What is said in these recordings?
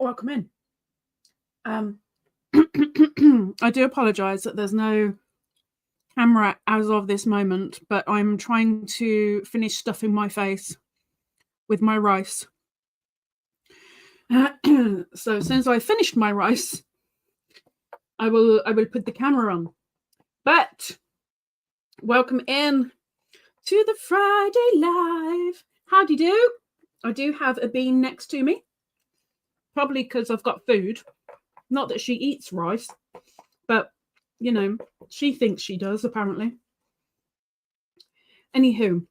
Welcome in. I do apologise that there's no camera as of this moment, but I'm trying to finish stuffing my face with my rice. So as soon as I finished my rice, I will put the camera on. But welcome in to the Friday Live. How do you do? I do have a bean next to me, probably because I've got food. Not that she eats rice, but you know, she thinks she does, apparently. Anywho,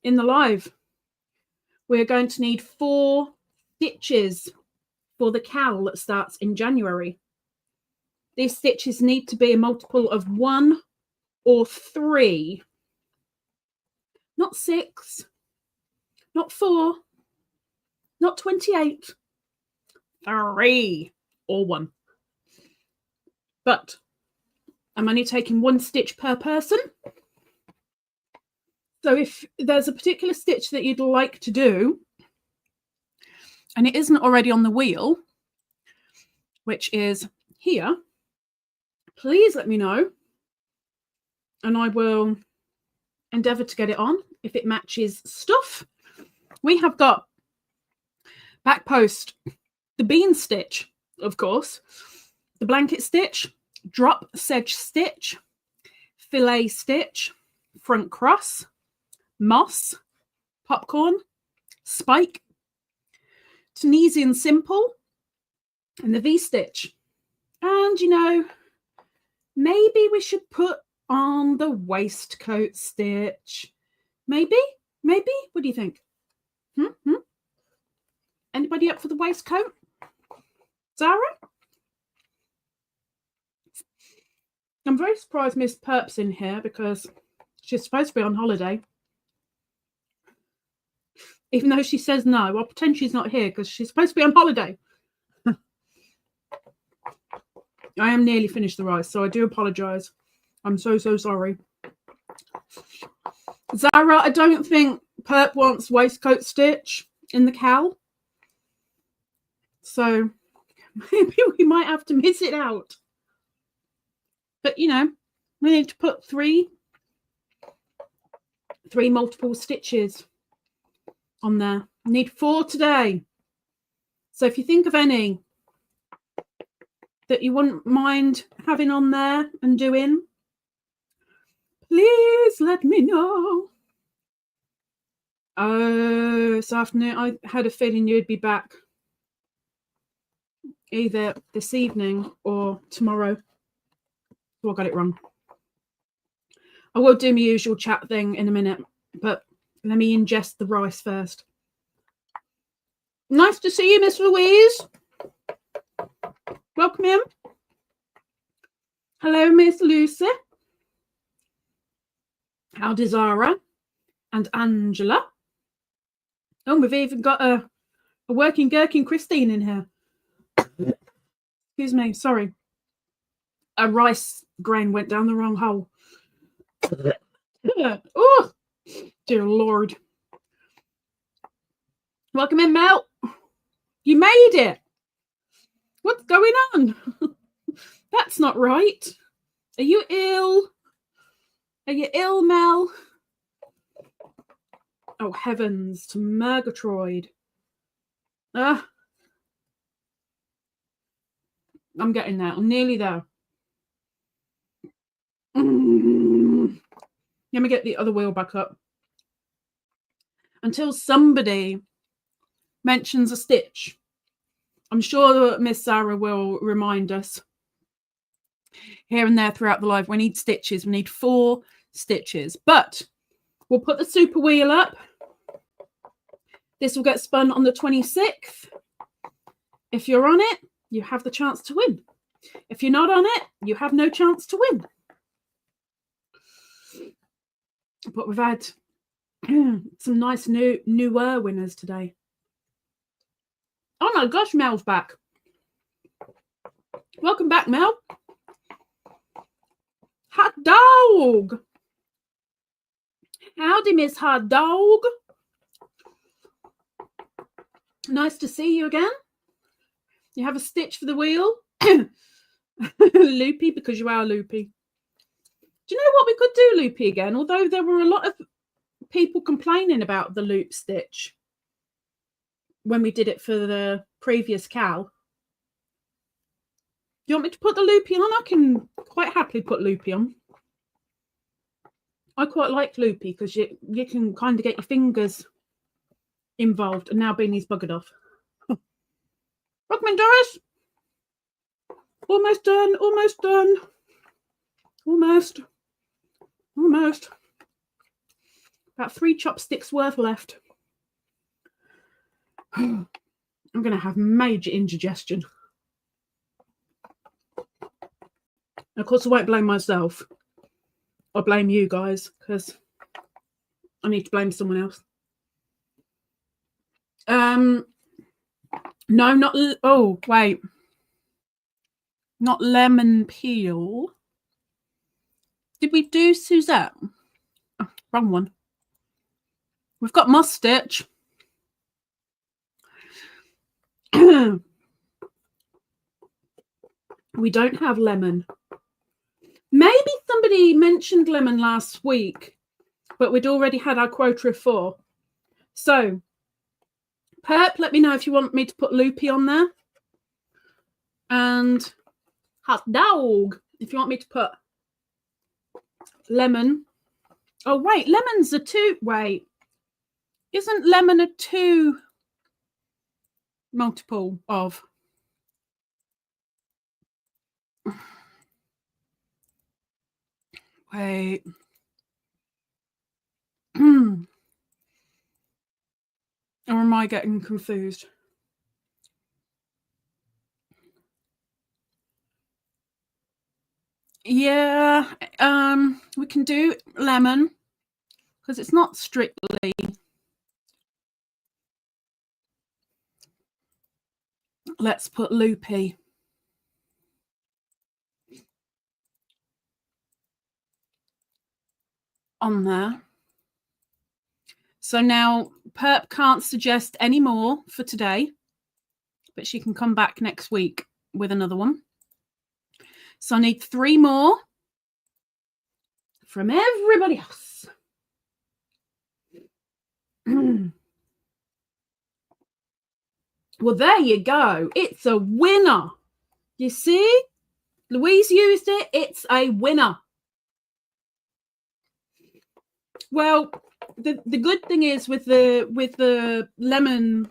in the live, we're going to need 4 stitches for the cowl that starts in January. These stitches need to be a multiple of 1 or 3, not 6, not 4, not 28, 3 or 1. But I'm only taking 1 stitch per person. So if there's a particular stitch that you'd like to do and it isn't already on the wheel, which is here, please let me know and I will endeavour to get it on if it matches stuff. We have got back post, the bean stitch, of course, the blanket stitch, drop sedge stitch, fillet stitch, front cross, moss, popcorn, spike, Tunisian simple, and the V-stitch. And, you know, maybe we should put on the waistcoat stitch. Maybe? What do you think? Anybody up for the waistcoat? Zara? I'm very surprised Miss Perp's in here because she's supposed to be on holiday. Even though she says no, I'll pretend she's not here because she's supposed to be on holiday. I am nearly finished the rice, so I do apologise. I'm so sorry. Zara, I don't think Perp wants waistcoat stitch in the cowl. So maybe we might have to miss it out. But, you know, we need to put 3 multiple stitches on there. I need 4 today. So if you think of any that you wouldn't mind having on there and doing, please let me know. Oh, this afternoon, I had a feeling you'd be back either this evening or tomorrow. So I got it wrong. I will do my usual chat thing in a minute, but let me ingest the rice first. Nice to see you, Miss Louise. Welcome in. Hello, Miss Lucy. Howdy, Zara and Angela. Oh, we've even got a working gherkin Christine in here. Excuse me, sorry. A rice grain went down the wrong hole. Oh, dear Lord. Welcome in, Mel. You made it. What's going on? That's not right. Are you ill? Are you ill, Mel? Oh, heavens to Murgatroyd. I'm getting there. I'm nearly there. Let me get the other wheel back up. Until somebody mentions a stitch, I'm sure that Miss Sarah will remind us here and there throughout the live. We need stitches. We need 4 stitches. But we'll put the super wheel up. This will get spun on the 26th. If you're on it, you have the chance to win. If you're not on it, you have no chance to win. But we've had some nice newer winners today. Oh my gosh, Mel's back. Welcome back, Mel. Hot dog. Howdy, Miss Hot Dog. Nice to see you again. You have a stitch for the wheel. Loopy, because you are loopy. Do you know what we could do loopy again? Although there were a lot of people complaining about the loop stitch when we did it for the previous cow. Do you want me to put the loopy on? I can quite happily put loopy on. I quite like loopy because you can kind of get your fingers involved. And now Beanie's buggered off. Rockman Doris. Almost done. Almost done. Almost. Almost. About 3 chopsticks worth left. I'm going to have major indigestion. Of course, I won't blame myself. I'll blame you guys because I need to blame someone else. No, not... Oh, wait. Not lemon peel. Did we do Suzette? Oh, wrong one. We've got moss stitch. We don't have lemon. Maybe somebody mentioned lemon last week, but we'd already had our quota of 4. So, Perp, let me know if you want me to put loopy on there. And hot dog, if you want me to put lemon. Oh, wait, lemon's a 2. Wait, isn't lemon a 2 multiple of? Wait. Or am I getting confused? Yeah, we can do lemon because it's not strictly. Let's put loopy. On there. So now Perp can't suggest any more for today, but she can come back next week with another one. So I need 3 more from everybody else. Well, there you go. It's a winner. You see? Louise used it. It's a winner. Well, the good thing is with the lemon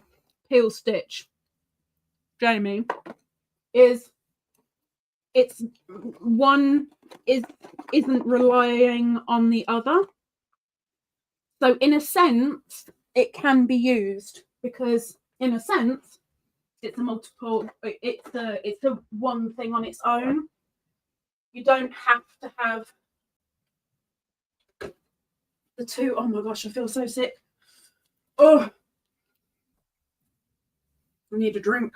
peel stitch, Jamie, is it's one isn't relying on the other. So in a sense, it can be used because in a sense, it's a multiple. It's a one thing on its own. You don't have to have the 2. Oh my gosh, I feel so sick. Oh, I need a drink.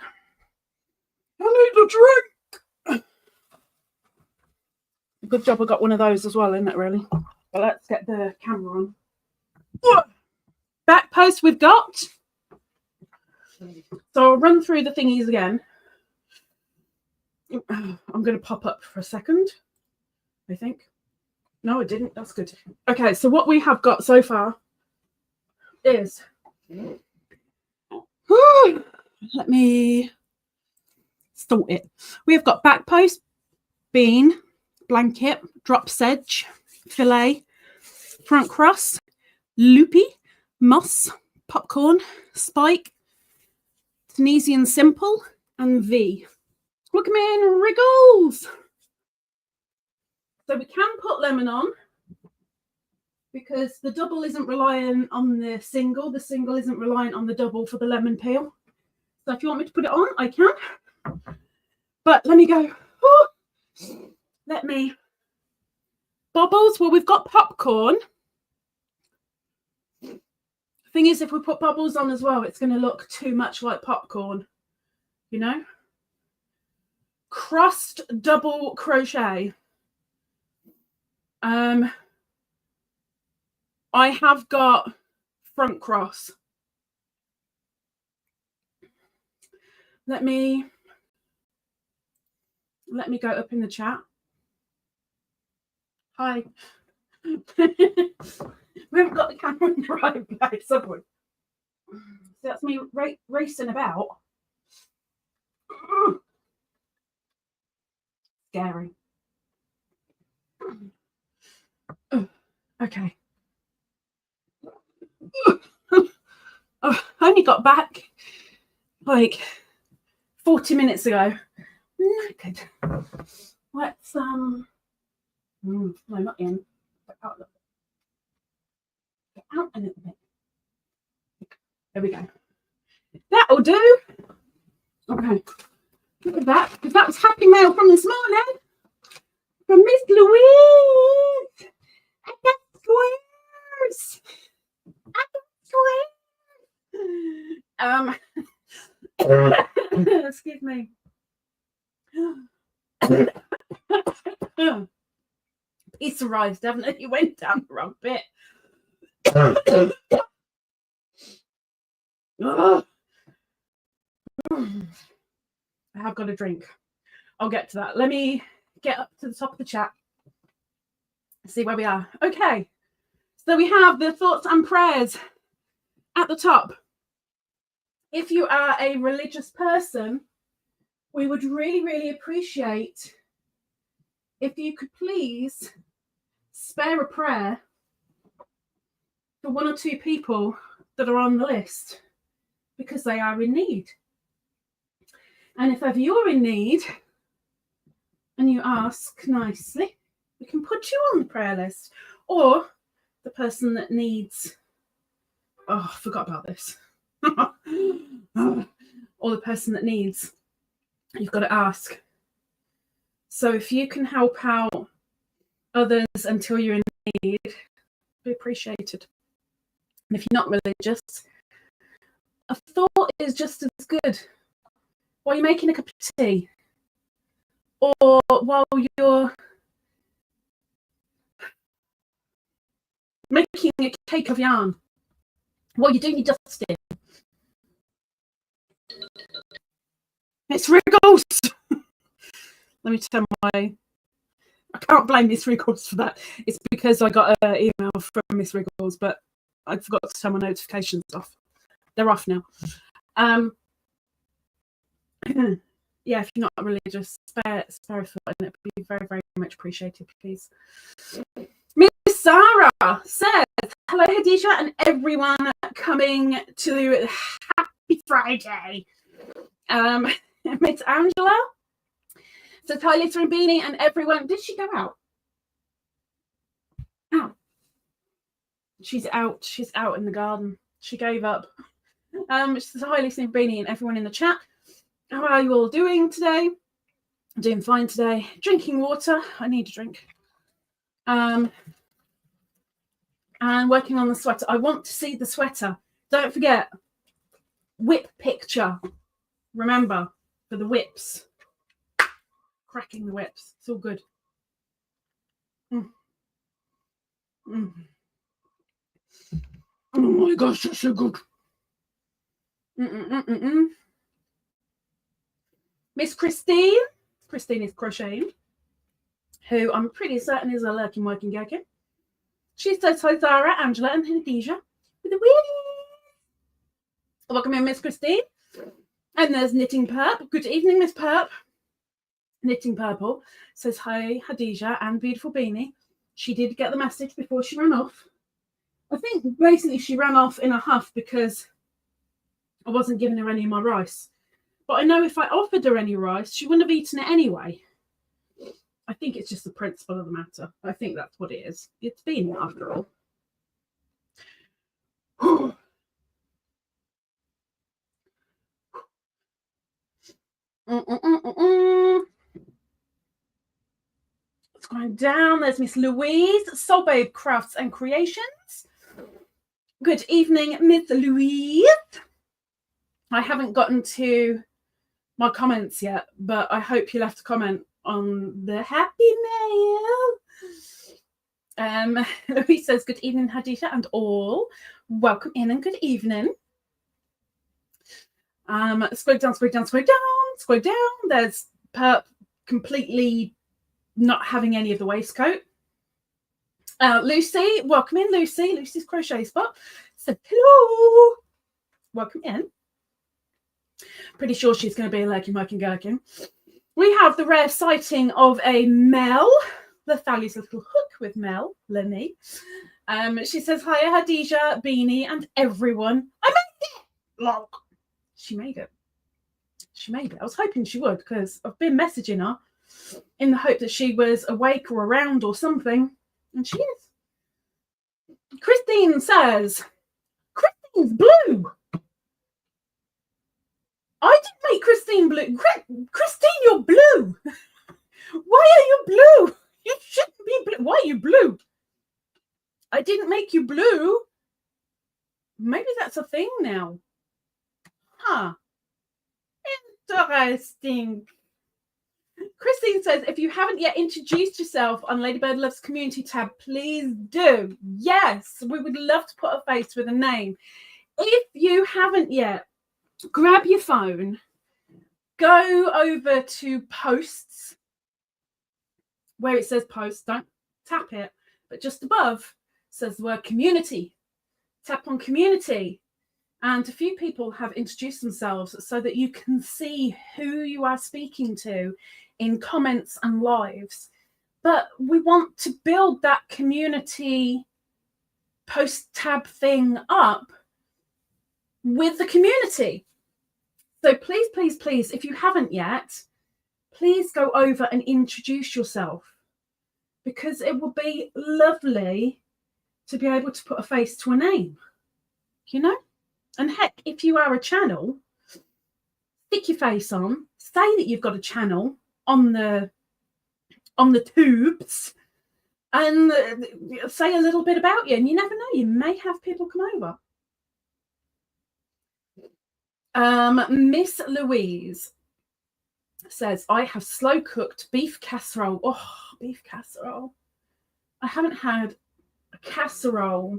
I need a drink. Good job I got one of those as well, isn't it, really? But let's get the camera on. Back post we've got. So I'll run through the thingies again. I'm going to pop up for a second, I think. No, it didn't. That's good. Okay, so what we have got so far is... let me sort it. We have got back post, bean, blanket, drop sedge, fillet, front cross, loopy, moss, popcorn, spike, Tunisian simple, and V. Look at me in Riggles. So we can put lemon on because the double isn't reliant on the single isn't reliant on the double for the lemon peel. So if you want me to put it on, I can. But let me go. Oh, let me. Bubbles. Well, we've got popcorn. Thing is, if we put bubbles on as well, it's going to look too much like popcorn, you know. Crossed double crochet. I have got front cross. Let me Let me go up in the chat. Hi. We haven't got the camera in the right place, have we? So that's me racing about. Scary. Okay. I only got back like 40 minutes ago. Knackered. Let's no, not in. Get out a little bit. Get out a little bit. There we go. That'll do. Okay. Look at that, because that was happy mail from this morning from Miss Louise. I got squares. I got squares. Excuse me. It's arrived, haven't it? You went down the wrong bit. I have got a drink. I'll get to that. Let me get up to the top of the chat. See where we are. Okay. So we have the thoughts and prayers at the top. If you are a religious person, we would really, really appreciate if you could please spare a prayer for one or two people that are on the list because they are in need. And if ever you're in need and you ask nicely, we can put you on the prayer list. Or the person that needs, oh, I forgot about this. Or the person that needs, you've got to ask. So if you can help out others until you're in need, be appreciated. And if you're not religious, a thought is just as good. While you're making a cup of tea, or while you're making a cake of yarn, while you're doing your dusting. It's Riggles. Let me tell I can't blame Miss Riggles for that. It's because I got an email from Miss Riggles, but I forgot to turn my notifications off. They're off now. Yeah, if you're not religious, spare a thought, and it'd be very, very much appreciated, please. Miss Sarah says, hello, Khadijah, and everyone coming to Happy Friday. Miss Angela says, hi, Lisa and Beany, and everyone. Did she go out? Oh. She's out. She's out in the garden. She gave up. She says, hi, Lisa and Beany, and everyone in the chat. How are you all doing today? I'm doing fine today. Drinking water. I need a drink. And working on the sweater. I want to see the sweater. Don't forget, whip picture. Remember, for the whips. Cracking the whips. It's all good. Oh my gosh, that's so good. Miss Christine is crocheting, who I'm pretty certain is a lurking working gherkin. She says hi, Zara, Angela, and Khadijah with a wheelie. Welcome in, Miss Christine. And there's Knitting Perp. Good evening, Miss Perp. Knitting Purple says hi, Khadijah and beautiful Beany. She did get the message before she ran off. I think basically she ran off in a huff because I wasn't giving her any of my rice. But I know if I offered her any rice, she wouldn't have eaten it anyway. I think it's just the principle of the matter. I think that's what it is. It's Beany after all. Going down, there's Miss Louise, Soul Babe Crafts and Creations. Good evening, Miss Louise. I haven't gotten to my comments yet, but I hope you left a comment on the happy mail. Louise says, good evening, Khadijah and all. Welcome in and good evening. Squig down, squig down, squig down, squig down. There's Perp completely not having any of the waistcoat. Lucy, welcome in, Lucy. Lucy's crochet spot. So hello, welcome in. Pretty sure she's going to be a lurking, working, gherkin. We have the rare sighting of a Mel, the Thalia's little hook with Mel, Lenny. She says, hiya, Khadijah, Beany, and everyone. I made it! Lol. She made it. She made it. I was hoping she would, because I've been messaging her in the hope that she was awake or around or something. And she is. Christine says, Christine's blue. I didn't make Christine blue. Christine, you're blue. Why are you blue? You shouldn't be blue. Why are you blue? I didn't make you blue. Maybe that's a thing now. Huh. Interesting. Christine says, if you haven't yet introduced yourself on Ladybird Loves Community tab, please do. Yes, we would love to put a face with a name. If you haven't yet, grab your phone, go over to posts where it says post, don't tap it, but just above says the word community. Tap on community. And a few people have introduced themselves so that you can see who you are speaking to in comments and lives. But we want to build that community post tab thing up with the community. So please, please, please, if you haven't yet, please go over and introduce yourself, because it will be lovely to be able to put a face to a name, you know? And heck, if you are a channel, stick your face on, say that you've got a channel on the tubes, and say a little bit about you. And you never know, you may have people come over. Miss Louise says, I have slow cooked beef casserole. Oh, beef casserole. I haven't had a casserole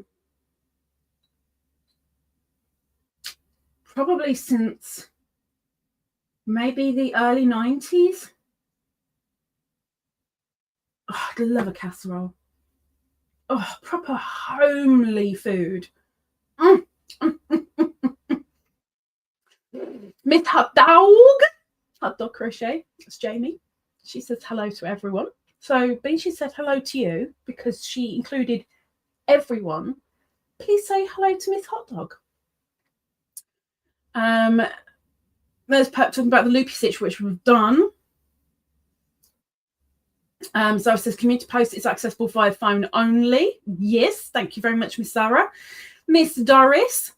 probably since maybe the early 90s. Oh, I love a casserole. Oh, proper homely food. Miss Hot Dog Crochet, it's Jamie. She says hello to everyone. So being she said hello to you because she included everyone, please say hello to Miss Hot Dog. There's Pep talking about the loopy stitch, which we've done. Zara says community post is accessible via phone only. Yes, thank you very much, Miss Sarah. Miss Doris.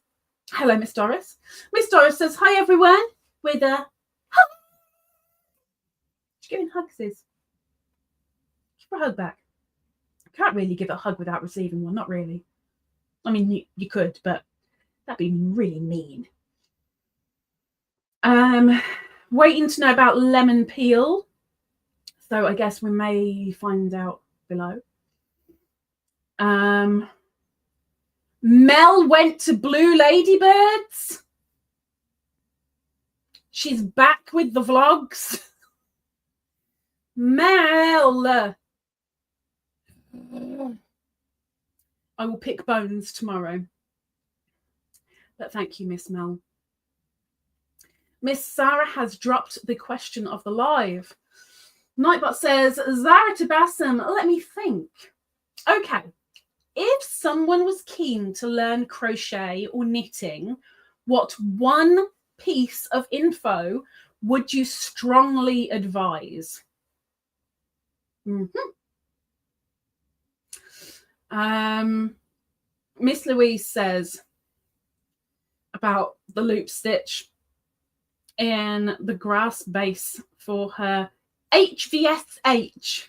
Hello, Miss Doris. Miss Doris says, hi, everyone, with a hug. She's giving hugs. Give her a hug back. I can't really give a hug without receiving one. Not really. I mean, you could, but that'd be really mean. Waiting to know about lemon peel. So I guess we may find out below. Mel went to Blue Ladybirds. She's back with the vlogs. Mel. I will pick bones tomorrow. But thank you, Miss Mel. Miss Sarah has dropped the question of the live. Nightbot says, Zara to Bassam, let me think. Okay. If someone was keen to learn crochet or knitting, what one piece of info would you strongly advise? Miss Louise says about the loop stitch and the grass base for her HVSH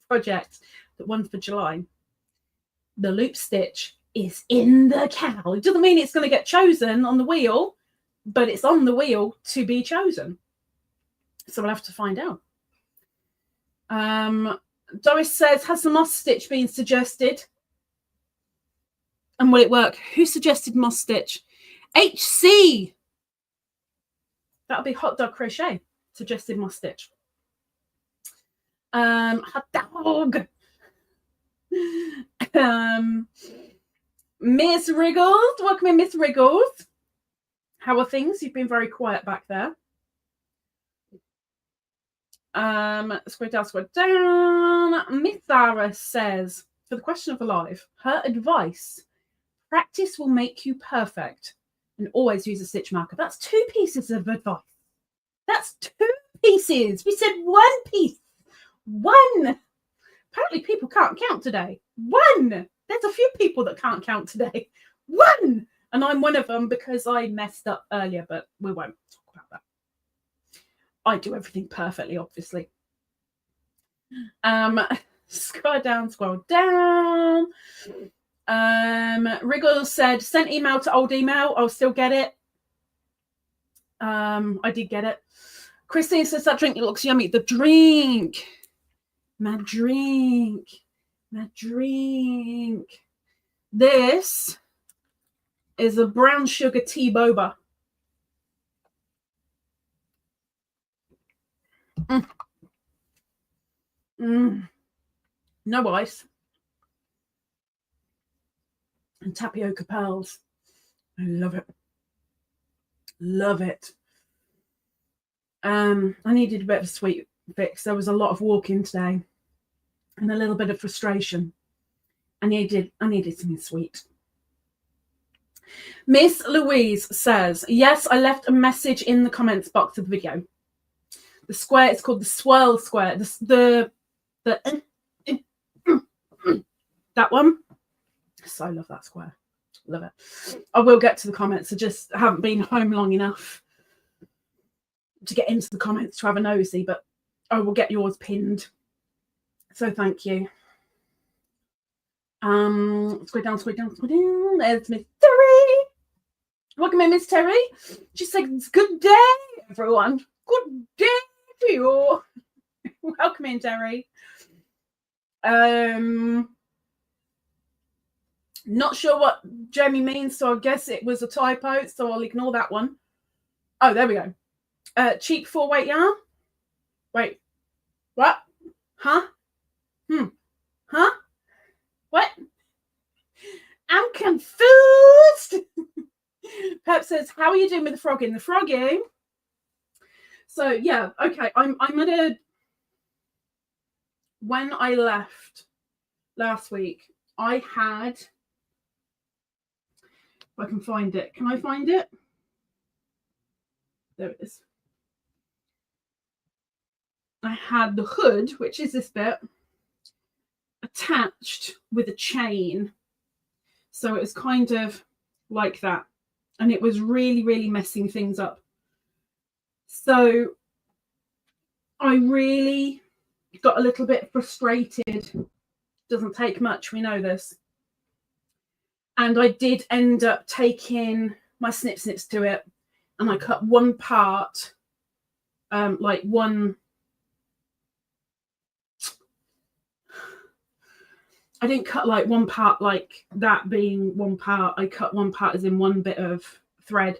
project that won for July. The loop stitch is in the cowl. It doesn't mean it's going to get chosen on the wheel, but it's on the wheel to be chosen. So we'll have to find out. Doris says, has the moss stitch been suggested? And will it work? Who suggested moss stitch? HC. That'll be Hot Dog Crochet. Suggested moss stitch. Hot dog. Miss Riggles, welcome in, Miss Riggles. How are things? You've been very quiet back there. Square down. Miss Sarah says, for the question of the live, her advice: practice will make you perfect, and always use a stitch marker. That's 2 pieces of advice. That's 2 pieces. We said 1 piece. 1. Apparently people can't count today. 1. There's a few people that can't count today. 1. And I'm one of them because I messed up earlier, but we won't talk about that. I do everything perfectly, obviously. Scroll down. Riggles said, sent email to old email. I'll still get it. I did get it. Christine says that drink looks yummy. The drink. My drink. This is a brown sugar tea boba. No ice. And tapioca pearls. I love it. Love it. I needed a bit of a sweet fix. There was a lot of walking today and a little bit of frustration. I needed something sweet. Miss Louise says, yes, I left a message in the comments box of the video. The square is called the swirl square. That one. So I love that square. Love it. I will get to the comments. I just haven't been home long enough to get into the comments to have a nosy, but I will get yours pinned. So thank you. Square down. There's Miss Terry. Welcome in, Miss Terry. She says, good day, everyone. Good day to you. Welcome in, Terry. Not sure what Jamie means, so I guess it was a typo, so I'll ignore that one. Oh, there we go. Cheap 4-weight yarn. Wait. What? Huh? Huh? What? I'm confused. Pep says, how are you doing with the frogging? The frogging. So yeah, okay. I'm gonna. When I left last week, I had. If I can find it. Can I find it? There it is. I had the hood, which is this bit, attached with a chain. So it was kind of like that. And it was really, really messing things up. So I really got a little bit frustrated. Doesn't take much, we know this. And I did end up taking my snips to it, and I cut one part, like one. I didn't cut like one part like that being one part. I cut one part as in one bit of thread,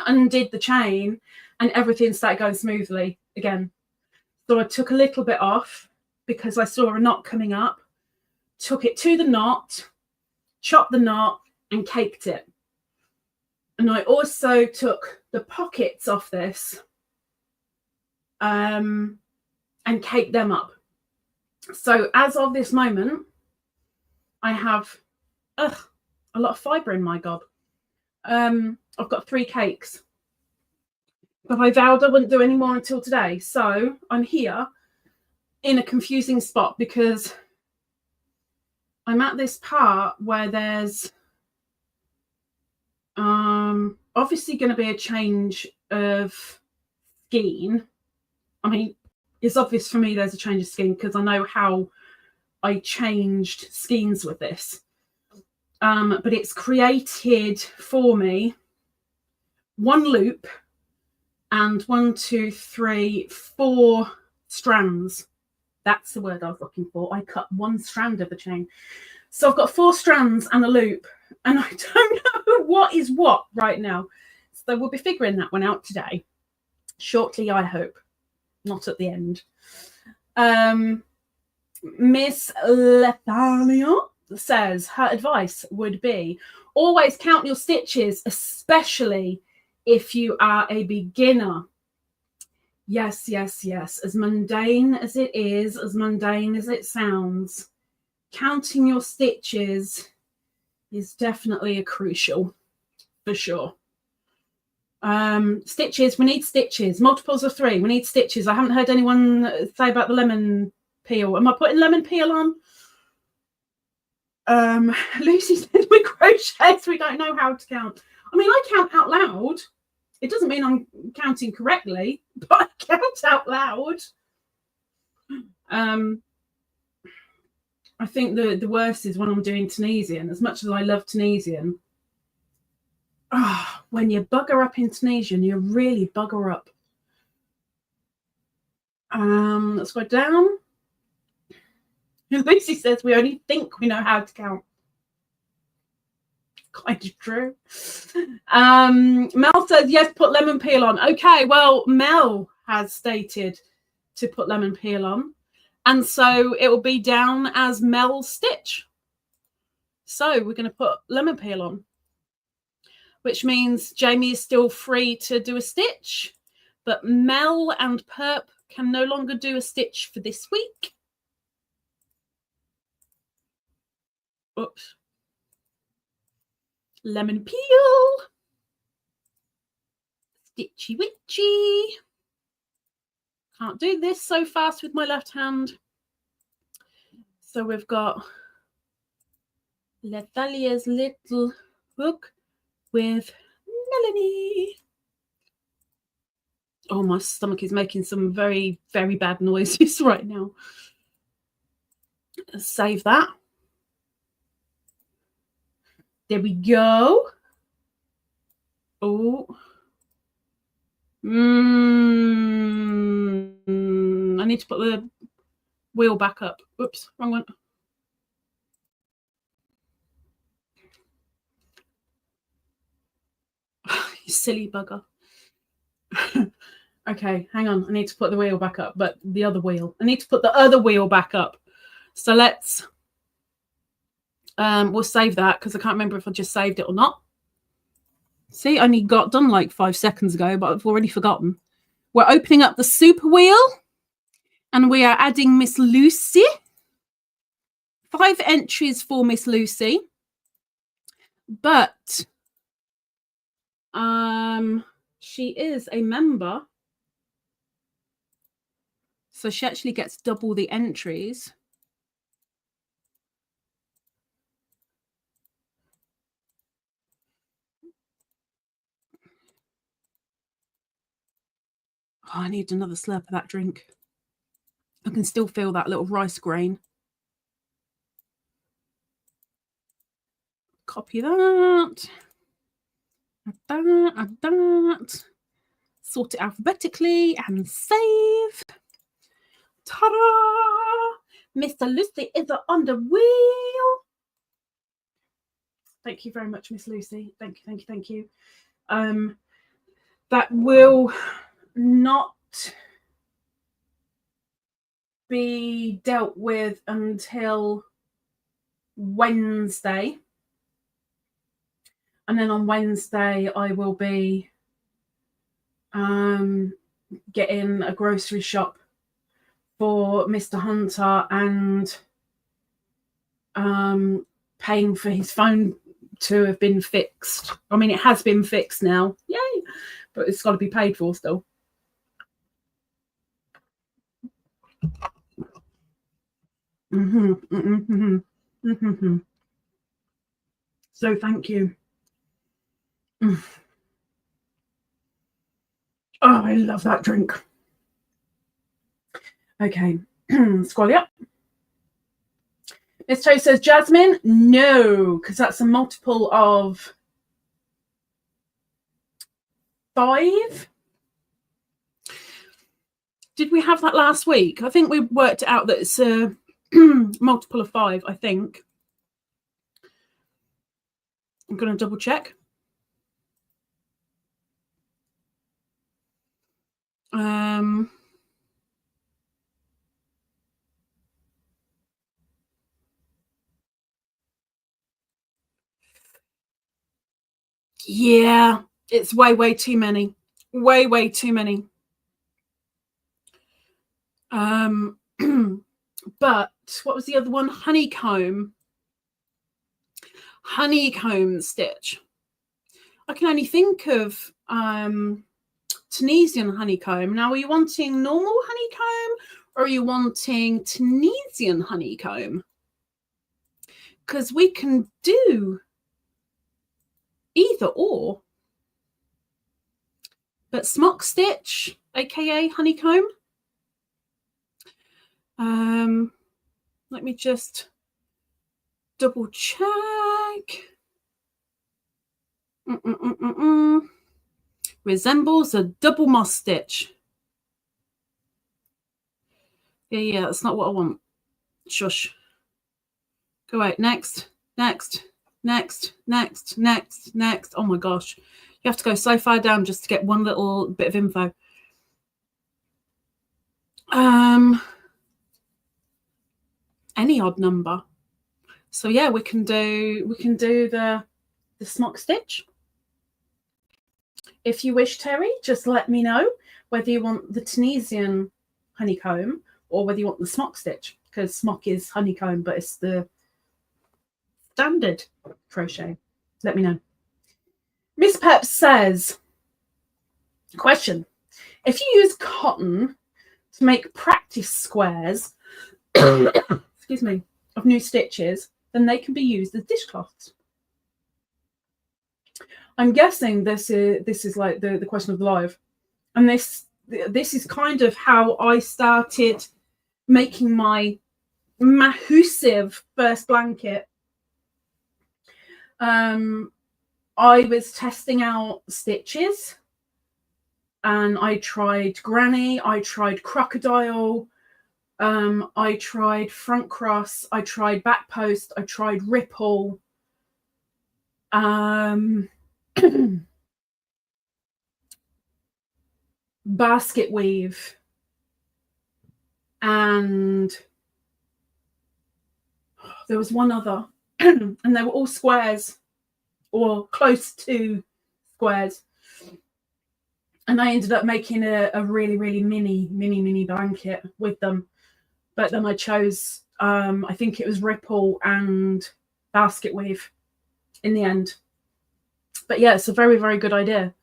undid the chain, and everything started going smoothly again. So I took a little bit off because I saw a knot coming up, took it to the knot, chopped the knot and caked it. And I also took the pockets off this and caked them up. So as of this moment, I have a lot of fibre in my gob. I've got 3 cakes. But I vowed I wouldn't do any more until today. So I'm here in a confusing spot because I'm at this part where there's obviously going to be a change of skein. I mean, it's obvious for me there's a change of skein because I know how I changed skeins with this. But it's created for me 1 loop and 1, 2, 3, 4 strands. That's the word I was looking for. I cut 1 strand of the chain. So I've got 4 strands and a loop, and I don't know what is what right now. So we'll be figuring that one out today. Shortly, I hope. Not at the end. Miss Lethania says her advice would be always count your stitches, especially if you are a beginner. Yes, yes, yes. As mundane as it is, as mundane as it sounds, counting your stitches is definitely a crucial, for sure. Stitches, we need stitches. Multiples of 3, we need stitches. I haven't heard anyone say about the lemon peel. Am I putting lemon peel on? Lucy said with crochets we don't know how to count. I mean, I count out loud. It doesn't mean I'm counting correctly, but I count out loud. I think the worst is when I'm doing Tunisian. As much as I love Tunisian, when you bugger up in Tunisian, you really bugger up. Let's go down. Lucy says we only think we know how to count. Kind of true. Mel says yes, put lemon peel on. Okay, well, Mel has stated to put lemon peel on, and so it will be down as Mel's stitch. So we're going to put lemon peel on, which means Jamie is still free to do a stitch, but Mel and Perp can no longer do a stitch for this week. Oops. Lemon peel. Stitchy witchy. Can't do this so fast with my left hand. So we've got Lethalia's little book with Melanie. Oh, my stomach is making some very, very bad noises right now. Let's save that. There we go. Oh. I need to put the wheel back up. Oops, wrong one. You silly bugger. Okay, hang on. I need to put the wheel back up, but the other wheel. I need to put the other wheel back up. So let's... we'll save that because I can't remember if I just saved it or not. See, I only got done like 5 seconds ago, but I've already forgotten. We're opening up the super wheel and we are adding Miss Lucy. 5 entries for Miss Lucy. But she is a member. So she actually gets double the entries. Oh, I need another slurp of that drink. I can still feel that little rice grain. Copy that. Add that, add that. Sort it alphabetically and save. Ta-da! Mr. Lucy is on the wheel. Thank you very much, Miss Lucy. Thank you, thank you, thank you. That will not be dealt with until Wednesday. And then on Wednesday, I will be getting a grocery shop for Mr. Hunter and paying for his phone to have been fixed. I mean, it has been fixed now. Yay! But it's got to be paid for still. So thank you. Oh, I love that drink. Okay, scroll up. Miss Cho says Jasmine. No, because that's a multiple of 5. Did we have that last week? I think we worked it out that it's a multiple of 5, I think. I'm going to double check. Yeah, it's way too many. Way too many. But what was the other one? Honeycomb stitch. I can only think of Tunisian honeycomb. Now, are you wanting normal honeycomb or are you wanting Tunisian honeycomb? Because we can do either or. But smock stitch, aka honeycomb. Let me just double check. Resembles a double moss stitch. Yeah, that's not what I want. Shush. Go out. Next. Oh my gosh. You have to go so far down just to get one little bit of info. Any odd number. So yeah, we can do the smock stitch. If you wish, Terry, just let me know whether you want the Tunisian honeycomb or whether you want the smock stitch, because smock is honeycomb, but it's the standard crochet. Let me know. Miss Pep says, question, if you use cotton to make practice squares excuse me, of new stitches, then they can be used as dishcloths. I'm guessing this is like the question of live, and this is kind of how I started making my massive first blanket. I was testing out stitches, and I tried granny, I tried crocodile, I tried front cross, I tried back post, I tried ripple, basket weave, and there was one other, and they were all squares or close to squares. And I ended up making a really mini blanket with them. But then I chose, I think it was ripple and basket weave in the end. But yeah, it's a very good idea.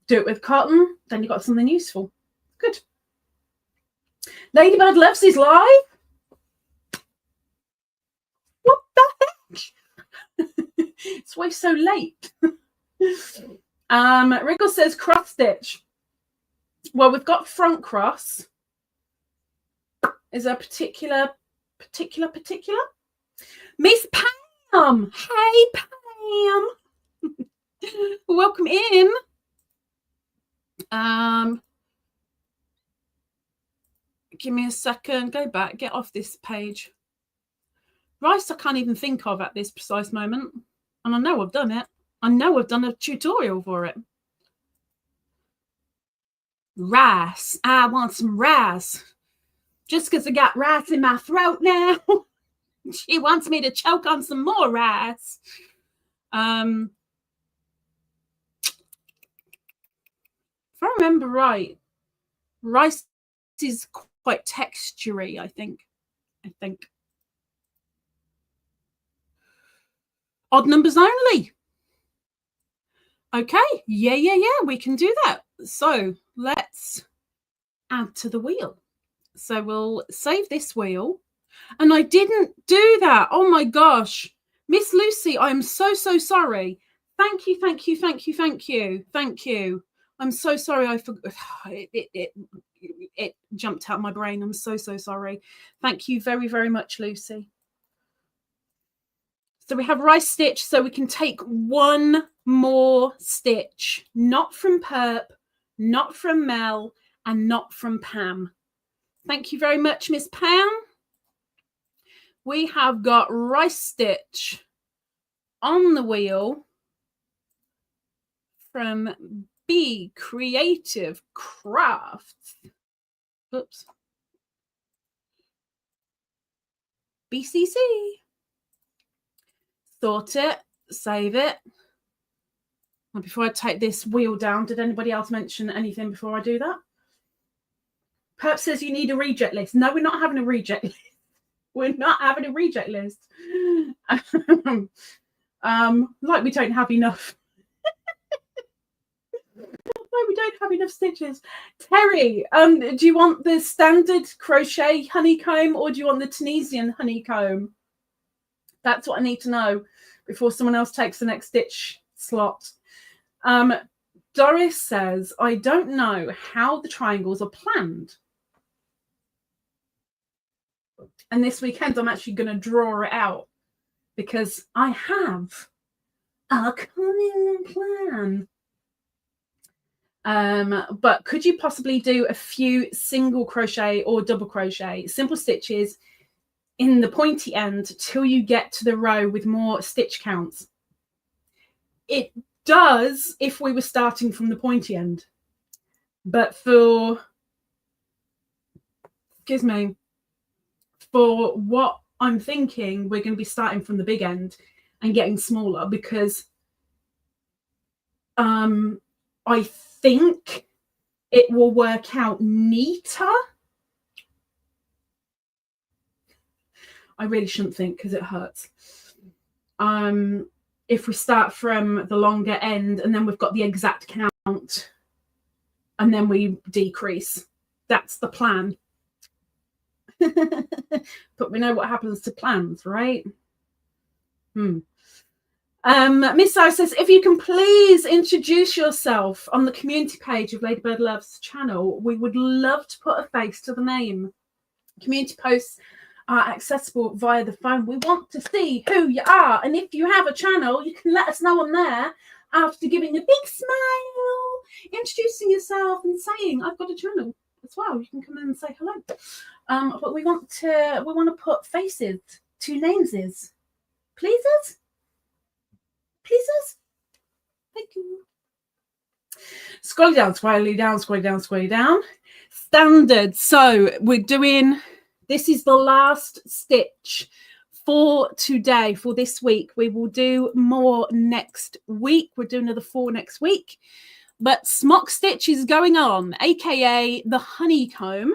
Do it with cotton, then you got something useful. Good. Ladybird loves his live. What the heck? It's why so late. Riggles says cross stitch. Well, we've got front cross. Is there a particular? Miss Pam. Hey, Pam. Welcome in. Give me a second. Go back. Get off this page. Rice I can't even think of at this precise moment. And I know I've done it. I know I've done a tutorial for it. Rice. I want some rice. Just because I got rice in my throat now. She wants me to choke on some more rice. If I remember right, rice is quite textury, I think. Odd numbers only. Okay, yeah, we can do that. So let's add to the wheel. So we'll save this wheel. And I didn't do that. Oh my gosh. Miss Lucy, I'm so sorry. Thank you. I'm so sorry. I forgot. It jumped out of my brain. I'm so sorry. Thank you very much, Lucy. So we have rice stitch, so we can take one more stitch, not from Perp, not from Mel, and not from Pam. Thank you very much, Miss Pam. We have got rice stitch on the wheel from B Creative Crafts. Oops. BCC. Sort it, save it. And before I take this wheel down, did anybody else mention anything before I do that? Perp says you need a reject list. No, we're not having a reject list. We're not having a reject list. Like we don't have enough. Like we don't have enough stitches. Terry, do you want the standard crochet honeycomb or do you want the Tunisian honeycomb? That's what I need to know before someone else takes the next stitch slot. Doris says, I don't know how the triangles are planned. And this weekend, I'm actually going to draw it out because I have a cunning plan. But could you possibly do a few single crochet or double crochet, simple stitches in the pointy end till you get to the row with more stitch counts? It does if we were starting from the pointy end. But for what I'm thinking, we're going to be starting from the big end and getting smaller because I think it will work out neater. I really shouldn't think because it hurts. If we start from the longer end and then we've got the exact count and then we decrease. That's the plan. But we know what happens to plans, right? Miss O says, if you can please introduce yourself on the community page of Ladybird Loves channel, we would love to put a face to the name. Community posts are accessible via the phone. We want to see who you are, and if you have a channel, you can let us know on there after giving a big smile, introducing yourself and saying, I've got a channel as well. You can come in and say hello. But we want to put faces to nameses. Pleases? Pleases? Thank you. Scrolling down, scrolling down, scrolling down, scrolling down. Standard. So we're doing, this is the last stitch for today, for this week. We will do more next week. We're doing another 4 next week. But smock stitch is going on, aka the honeycomb.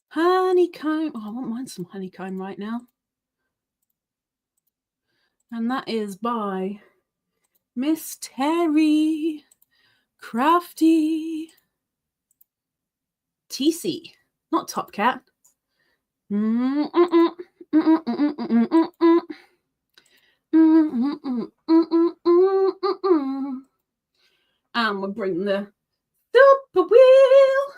Honeycomb. Oh, I won't mind some honeycomb right now. And that is by Miss Terry Crafty TC, not Top Cat. And we'll bring the super wheel.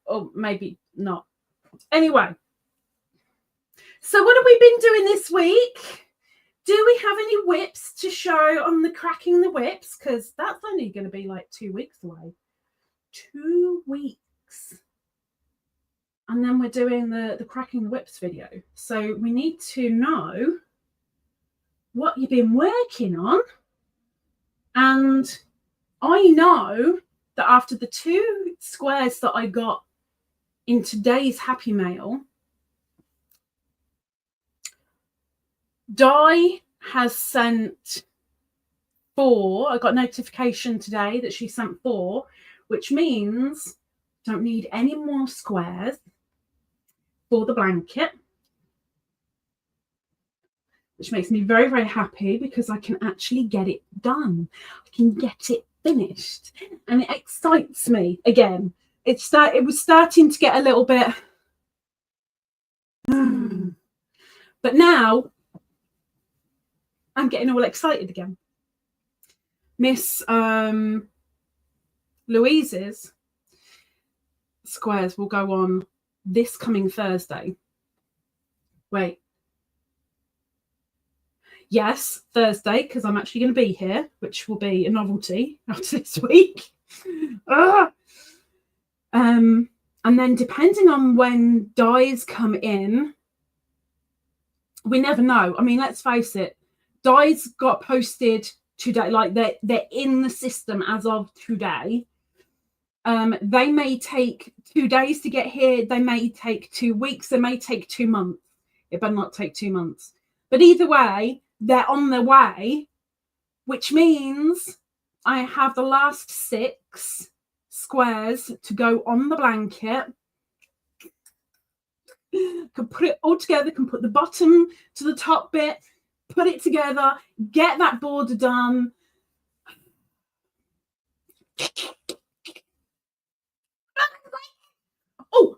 Or maybe not. Anyway, so what have we been doing this week? Do we have any whips to show on the cracking the whips? Because that's only going to be like 2 weeks away. 2 weeks. And then we're doing the cracking the whips video. So we need to know what you've been working on. And I know that after the 2 squares that I got in today's Happy Mail, Di has sent 4. I got a notification today that she sent 4, which means don't need any more squares for the blanket, which makes me very, very happy because I can actually get it done. I can get it finished, and it excites me again. It was starting to get a little bit, but now I'm getting all excited again. Miss Louise's squares will go on this coming Thursday. Wait. Yes, Thursday, because I'm actually going to be here, which will be a novelty after this week. And then depending on when dies come in, we never know. I mean, let's face it, dies got posted today, like they're in the system as of today. They may take 2 days to get here. They may take 2 weeks. They may take 2 months. It better not take 2 months. But either way, they're on their way, which means I have the last 6 squares to go on the blanket. Can put it all together, can put the bottom to the top bit, put it together, get that border done. Oh.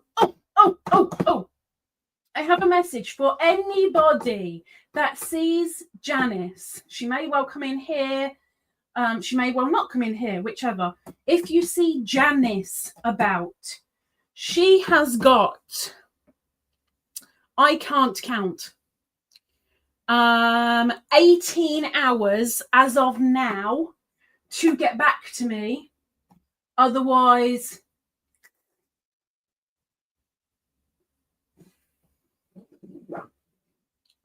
I have a message for anybody that sees Janice. She may well come in here. She may well not come in here, whichever. If you see Janice about, she has got, I can't count, 18 hours as of now to get back to me. Otherwise,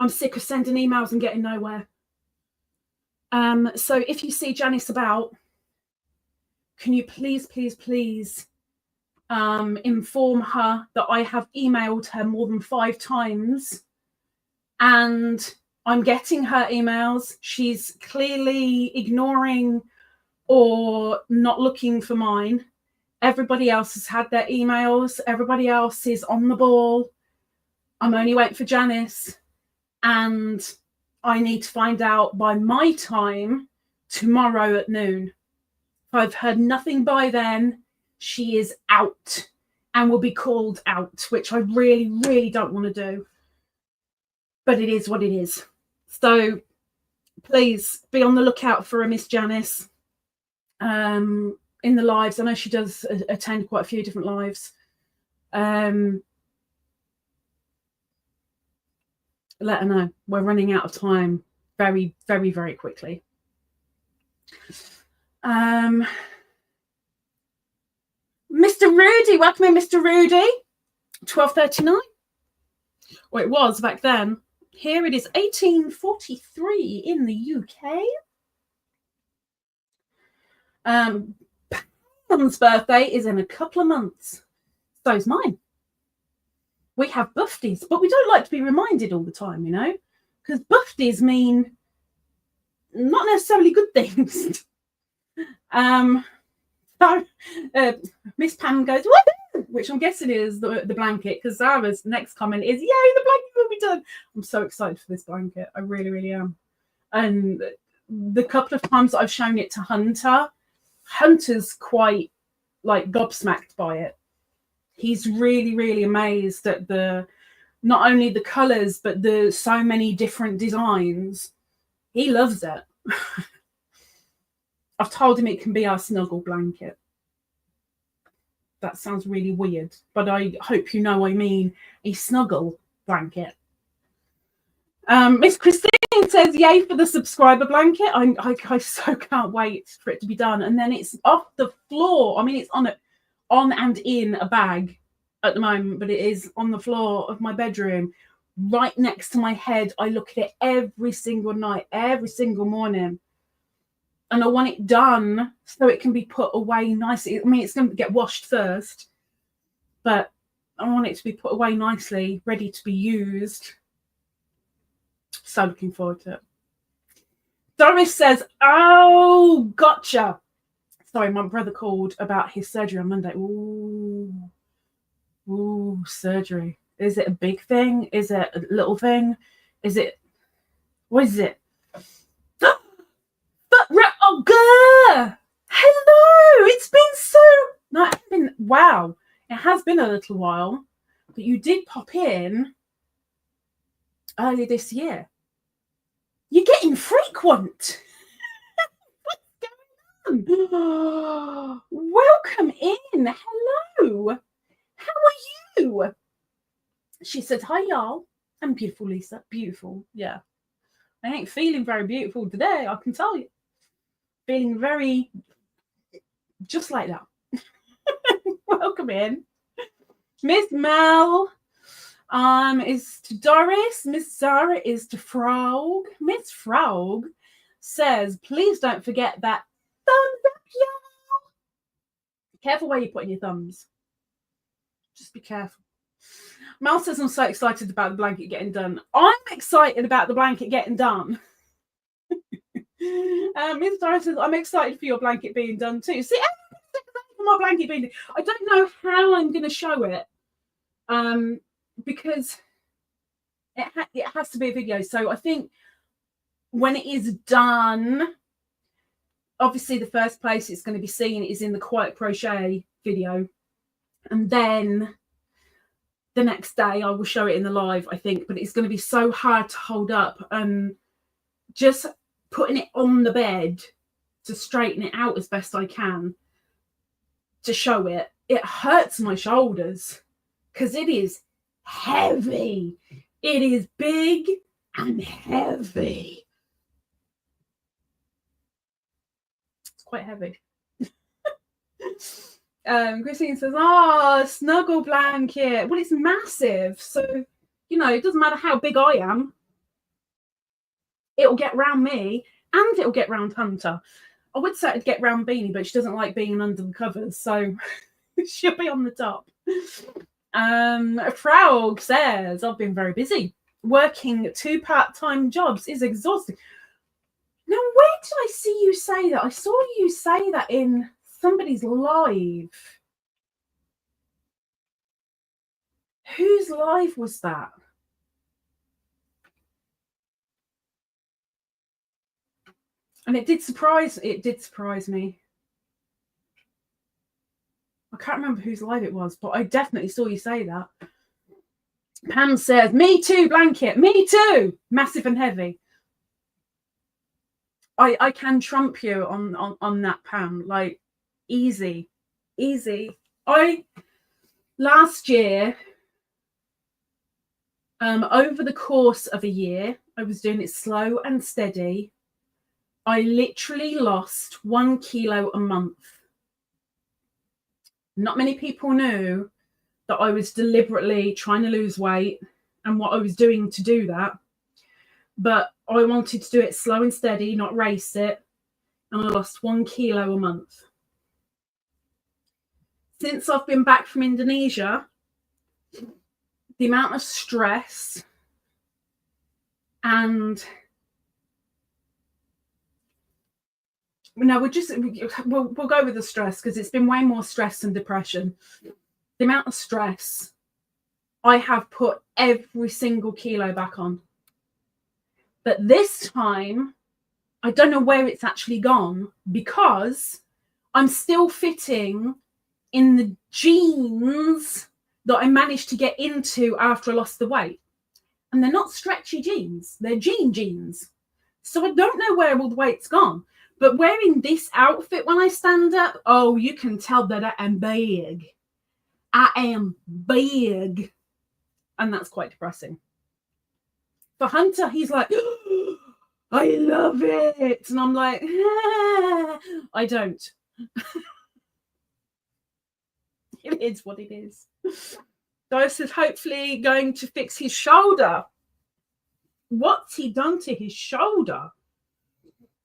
I'm sick of sending emails and getting nowhere. So if you see Janice about, can you please inform her that I have emailed her more than 5 times and I'm getting her emails. She's clearly ignoring or not looking for mine. Everybody else has had their emails. Everybody else is on the ball. I'm only waiting for Janice. And I need to find out by my time tomorrow at noon. If I've heard nothing by then, she is out and will be called out, which I really don't want to do. But it is what it is. So please be on the lookout for a Miss Janice in the lives. I know she does attend quite a few different lives. Let her know. We're running out of time very quickly. Mr. Rudy, welcome in, Mr. Rudy. 12:39. Well, it was back then. Here it is 1843 in the UK. Pam's birthday is in a couple of months. So's mine. We have birthdays, but we don't like to be reminded all the time, you know, because birthdays mean not necessarily good things. Miss Pam goes, woohoo! Which I'm guessing is the blanket, because Zara's next comment is, yay, the blanket will be done. I'm so excited for this blanket. I really am. And the couple of times that I've shown it to Hunter's quite like gobsmacked by it. He's really amazed at not only the colours, but the so many different designs. He loves it. I've told him it can be our snuggle blanket. That sounds really weird, but I hope you know I mean a snuggle blanket. Miss Christine says, yay for the subscriber blanket. I so can't wait for it to be done. And then it's off the floor. I mean, it's on and in a bag at the moment, but it is on the floor of my bedroom right next to my head. I look at it every single night, every single morning, and I want it done so it can be put away nicely. I mean, it's going to get washed first, but I want it to be put away nicely, ready to be used. So looking forward to it. Doris says, oh, gotcha. Sorry, my brother called about his surgery on Monday. Ooh, surgery. Is it a big thing? Is it a little thing? What is it? Oh, girl! Hello! It's been wow. It has been a little while, but you did pop in early this year. You're getting frequent. Welcome in. Hello. How are you? She said, hi, y'all. I'm beautiful, Lisa. Beautiful. Yeah. I ain't feeling very beautiful today, I can tell you. Feeling very just like that. Welcome in. Miss Mel is to Doris. Miss Zara is to Frog. Miss Frog says, please don't forget that thumbs up, y'all. Careful where you're putting your thumbs. Just be careful. Mel says, I'm so excited about the blanket getting done. I'm excited about the blanket getting done. Ms. Doris says, I'm excited for your blanket being done too. See, for my blanket being done. I don't know how I'm going to show it because it has to be a video. So I think when it is done, obviously the first place it's going to be seen is in the Quiet Crochet video. And then the next day I will show it in the live, I think. But it's going to be so hard to hold up. Just putting it on the bed to straighten it out as best I can to show it. It hurts my shoulders because it is heavy. It is big and heavy. Quite heavy. Christine says, snuggle blanket. Well, it's massive, so you know it doesn't matter how big I am, it'll get round me and it'll get round Hunter. I would say it'd get round Beany, but she doesn't like being under the covers, so she'll be on the top. Frog says, I've been very busy. Working 2 part-time jobs is exhausting. Now, where did I see you say that? I saw you say that in somebody's live. Whose live was that? And it did surprise me. I can't remember whose live it was, but I definitely saw you say that. Pam says, me too, blanket. Me too. Massive and heavy. I can trump you on that, Pam. Like, easy. Last year, over the course of a year, I was doing it slow and steady. I literally lost 1 kilo a month. Not many people knew that I was deliberately trying to lose weight and what I was doing to do that. But I wanted to do it slow and steady, not race it. And I lost 1 kilo a month. Since I've been back from Indonesia, the amount of stress and no, we'll go with the stress because it's been way more stress than depression. The amount of stress, I have put every single kilo back on. But this time, I don't know where it's actually gone because I'm still fitting in the jeans that I managed to get into after I lost the weight. And they're not stretchy jeans, they're jeans. So I don't know where all the weight's gone. But wearing this outfit when I stand up, oh, you can tell that I am big. I am big. And that's quite depressing. For Hunter, he's like, oh, I love it. And I'm like, I don't. It is what it is. Doris is hopefully going to fix his shoulder. What's he done to his shoulder?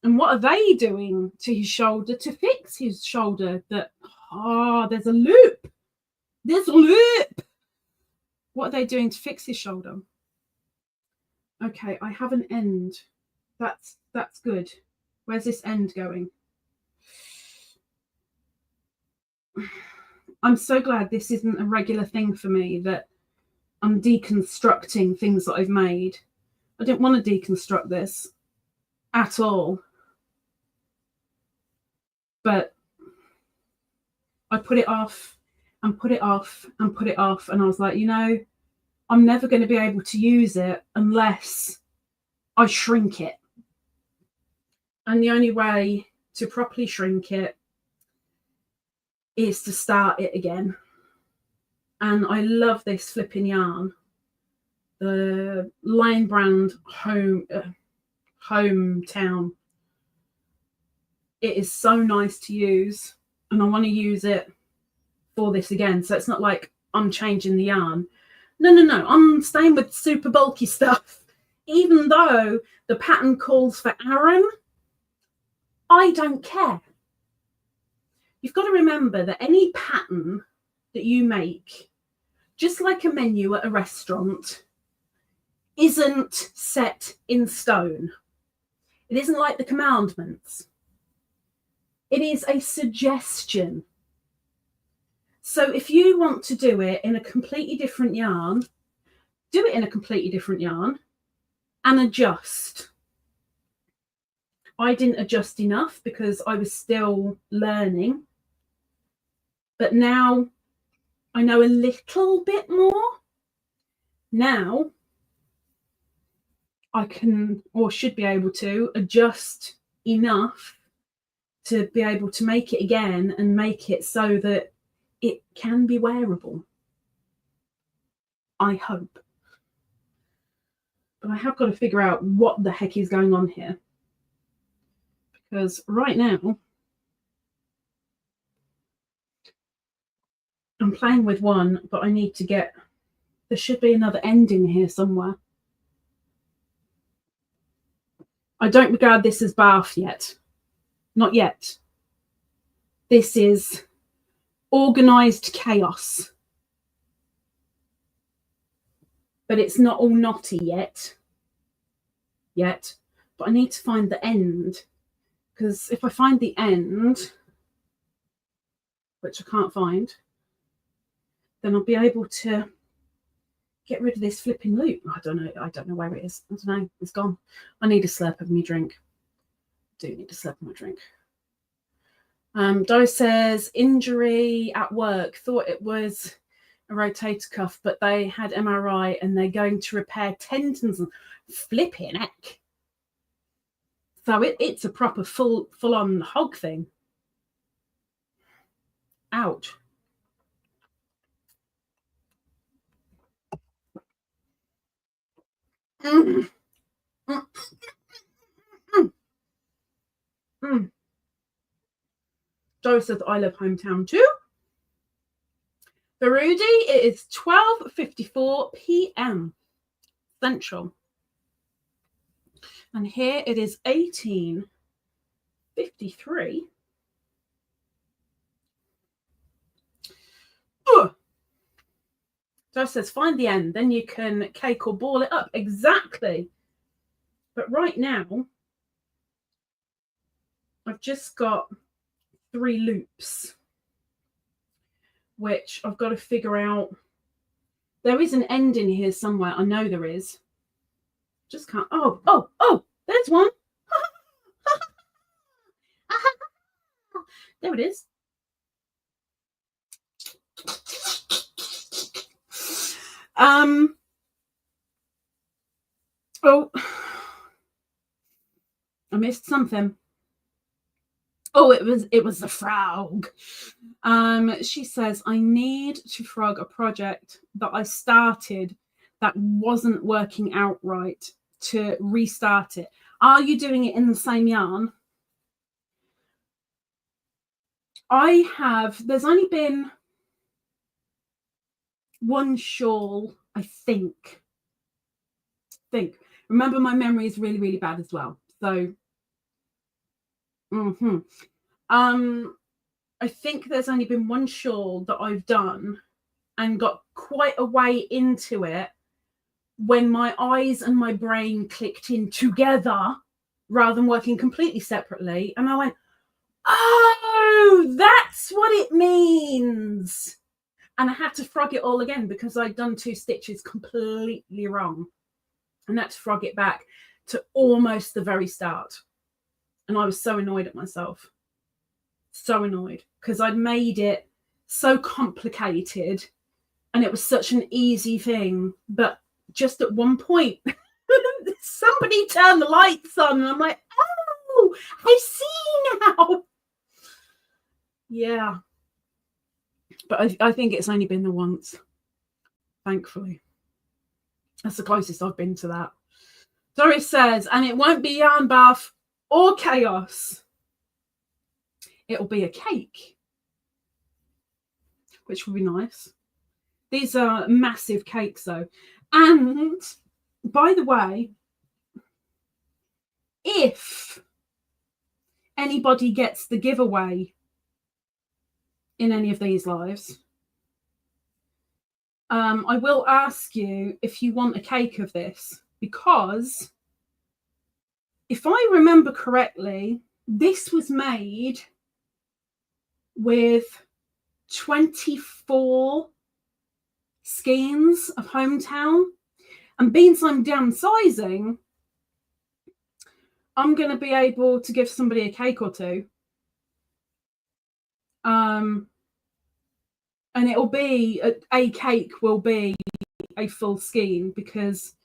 And what are they doing to his shoulder to fix his shoulder? That, there's a loop. There's a loop. What are they doing to fix his shoulder? Okay, I have an end. That's good. Where's this end going? I'm so glad this isn't a regular thing for me, that I'm deconstructing things that I've made. I didn't want to deconstruct this at all. But I put it off and put it off and put it off. And I was like, you know, I'm never going to be able to use it unless I shrink it. And the only way to properly shrink it is to start it again. And I love this flipping yarn. The Lion Brand Hometown. It is so nice to use. And I want to use it for this again. So it's not like I'm changing the yarn. No. I'm staying with super bulky stuff. Even though the pattern calls for Aran, I don't care. you've got to remember that any pattern that you make, just like a menu at a restaurant, isn't set in stone. It isn't like the commandments. It is a suggestion. So if you want to do it in a completely different yarn, do it in a completely different yarn and adjust. I didn't adjust enough because I was still learning. But now I know a little bit more. Now I can, or should be able to, adjust enough to be able to make it again and make it so that it can be wearable. I hope. But I have got to figure out what the heck is going on here. Because right now, I'm playing with one, but I need to get, there should be another end in here somewhere. I don't regard this as bath yet. Not yet. This is organised chaos. But it's not all knotty yet. But I need to find the end. Because if I find the end, which I can't find, then I'll be able to get rid of this flipping loop. I don't know where it is. I don't know. It's gone. I need a slurp of my drink. I do need a slurp of my drink. Do says, injury at work. Thought it was a rotator cuff, but they had MRI and they're going to repair tendons and flipping heck. So it's a proper full-on hog thing. Ouch. Mm. Mm. Mm. Mm. Joe says, I love hometown too. For Rudy, it is 12:54 p.m. Central. And here it is 18:53. Joe says, find the end, then you can cake or ball it up. Exactly. But right now, I've just got 3 loops, which I've got to figure out. There is an end in here somewhere. I know there is. Just can't. Oh, there's one. There it is. Oh, I missed something. Oh, it was the frog. She says, I need to frog a project that I started that wasn't working out right to restart it. Are you doing it in the same yarn? There's only been one shawl, I think. Remember, my memory is really, really bad as well. So, I think there's only been one shawl that I've done and got quite a way into it when my eyes and my brain clicked in together rather than working completely separately. And I went, oh, that's what it means. And I had to frog it all again because I'd done 2 stitches completely wrong. And I had to frog it back to almost the very start. And I was so annoyed at myself. So annoyed because I'd made it so complicated and it was such an easy thing. But just at one point, somebody turned the lights on and I'm like, oh, I see now. Yeah. But I think it's only been the once, thankfully. That's the closest I've been to that. Doris says, and it won't be yarn bath or chaos. It'll be a cake, which will be nice. These are massive cakes, though. And, by the way, if anybody gets the giveaway in any of these lives. I will ask you if you want a cake of this, because if I remember correctly, this was made with 24 skeins of Hometown, and being I'm downsizing, I'm going to be able to give somebody a cake or two. And it'll be a cake will be a full skein, because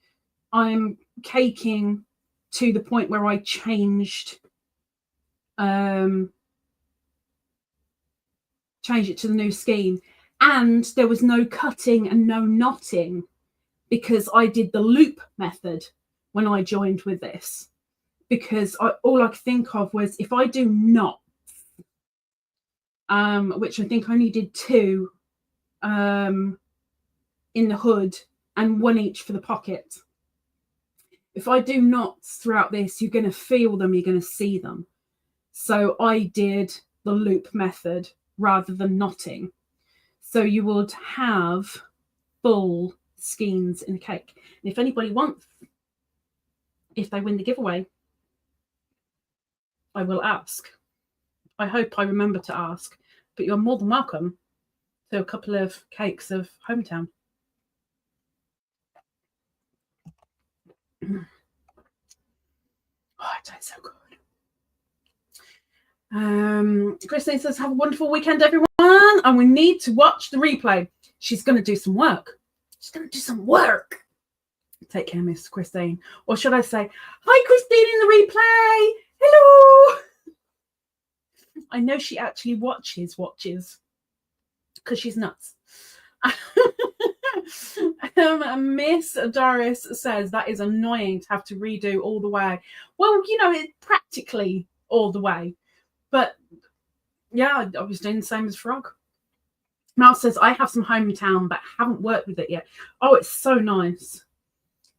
I'm caking to the point where I changed it to the new skein, and there was no cutting and no knotting, because I did the loop method when I joined with this, because all I could think of was if I do knots, which I think I only did 2 in the hood and 1 each for the pocket. If I do knots throughout this, you're going to feel them, you're going to see them. So I did the loop method rather than knotting. So you would have full skeins in a cake. And if anybody wants, if they win the giveaway, I will ask. I hope I remember to ask, but you're more than welcome to a couple of cakes of Hometown. Oh, it tastes so good. Christine says, have a wonderful weekend, everyone. And we need to watch the replay. She's going to do some work. She's going to do some work. Take care, Miss Christine. Or should I say, hi, Christine in the replay. Hello. I know she actually watches because she's nuts. Miss Doris says that is annoying to have to redo all the way. Well, you know, it's practically all the way. But yeah, I was doing the same as Frog. Mel says, I have some Hometown, but haven't worked with it yet. Oh, it's so nice.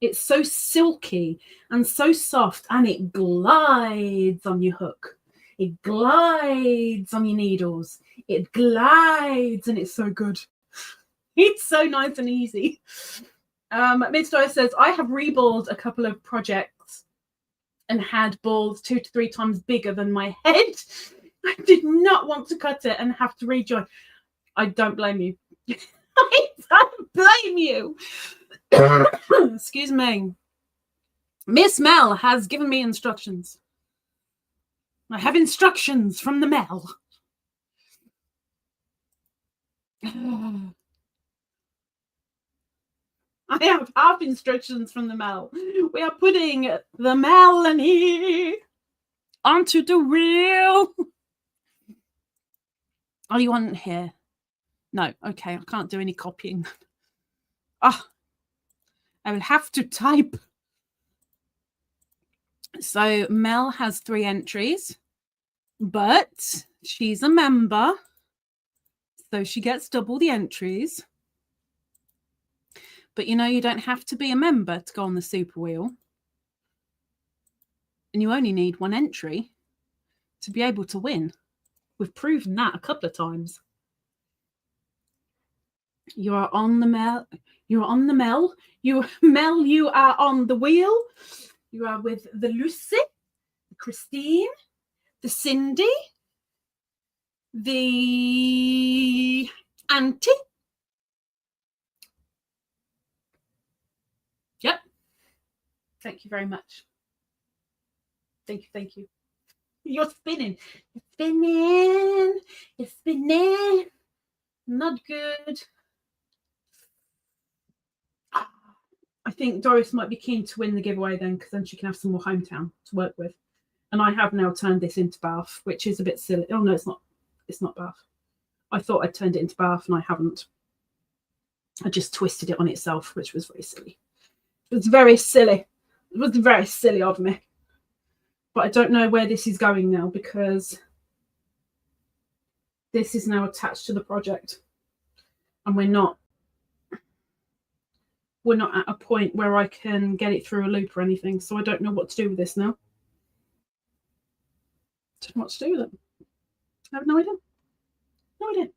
It's so silky and so soft, and it glides on your hook. It glides on your needles. It glides, and it's so good. It's so nice and easy. Midstory says, I have reballed a couple of projects and had balls 2 to 3 times bigger than my head. I did not want to cut it and have to rejoin. I don't blame you. I don't blame you. Excuse me. Miss Mel has given me instructions. I have instructions from the Mel. I have instructions from the Mel. We are putting the Melanie onto the reel. Are you on here? No. Okay, I can't do any copying. Ah, I will have to type. So Mel has 3 entries, but she's a member, so she gets double the entries. But you know, you don't have to be a member to go on the super wheel. And you only need 1 entry to be able to win. We've proven that a couple of times. You are on the Mel. You're on the Mel. You are on the wheel. You are with the Lucy, the Christine, the Cindy, the Auntie. Yep. Thank you very much. Thank you. You're spinning. You're spinning. You're spinning. Not good. I think Doris might be keen to win the giveaway then, because then she can have some more Hometown to work with. And I have now turned this into Bath, which is a bit silly. Oh, no, it's not. It's not Bath. I thought I'd turned it into Bath, and I haven't. I just twisted it on itself, which was very silly. It was very silly. It was very silly of me. But I don't know where this is going now, because this is now attached to the project. And we're not at a point where I can get it through a loop or anything. So I don't know what to do with this now. Don't know what to do with it. I have no idea. No idea.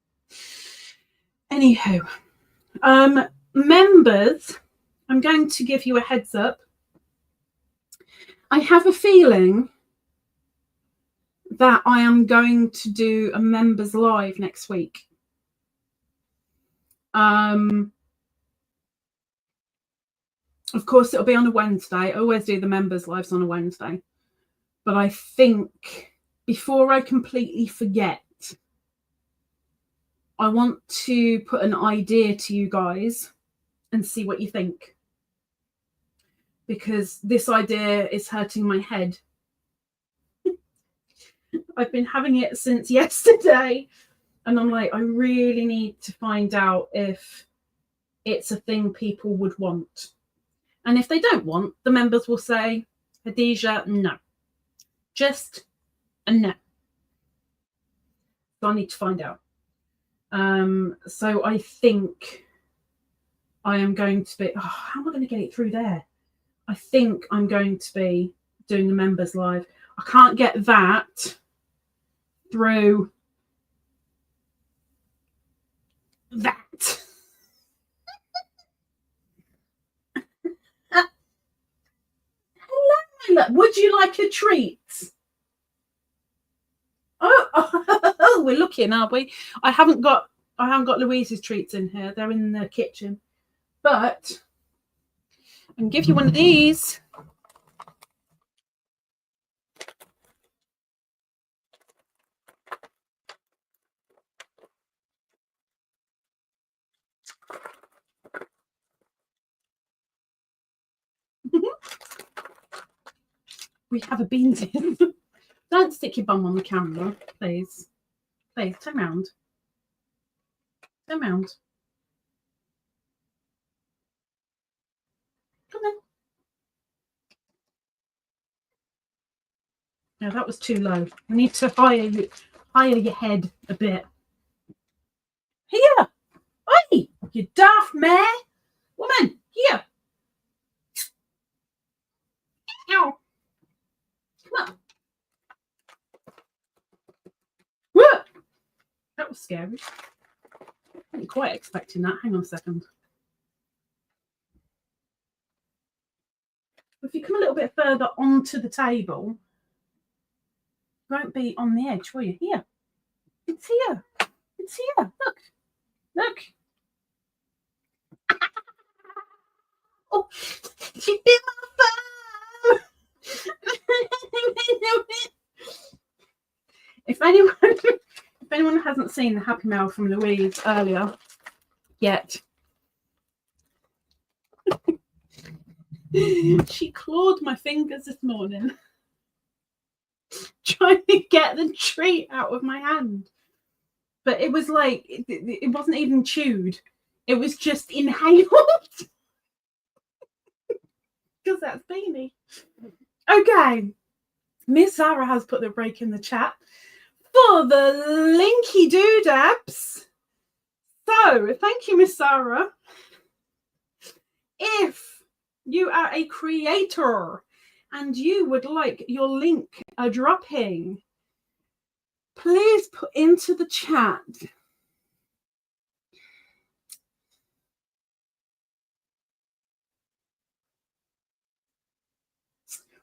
Anywho, members, I'm going to give you a heads up. I have a feeling that I am going to do a members live next week. Of course, it'll be on a Wednesday. I always do the members lives on a Wednesday. But I think before I completely forget, I want to put an idea to you guys and see what you think. Because this idea is hurting my head. I've been having it since yesterday. And I'm like, I really need to find out if it's a thing people would want. And if they don't want, the members will say, Khadijah, no. Just a no. So I need to find out. So I think I am going to be, how am I going to get it through there? I think I'm going to be doing the members live. I can't get that through that. Hello, would you like a treat? Oh, we're looking, aren't we? I haven't got Louise's treats in here. They're in the kitchen. But I can give you one of these. We have a bean tin. Don't stick your bum on the camera, please. Please, turn round. Turn round. Come on. No, that was too low. I need to higher your head a bit. Here. Oi, you daft mare. Woman, here. Ow. Come on. Whoa. That was scary. I wasn't quite expecting that. Hang on a second. If you come a little bit further onto the table, you won't be on the edge, will you? Here. It's here. It's here. Look. Look. Oh, she bit my phone. If anyone hasn't seen the Happy Mail from Louise earlier yet, she clawed my fingers this morning trying to get the treat out of my hand. But it was like, it wasn't even chewed. It was just inhaled. Because that's Beany. Okay. Miss Sarah has put the break in the chat for the linky doodabs. So, thank you, Miss Sarah. If you are a creator and you would like your link dropping, please put into the chat.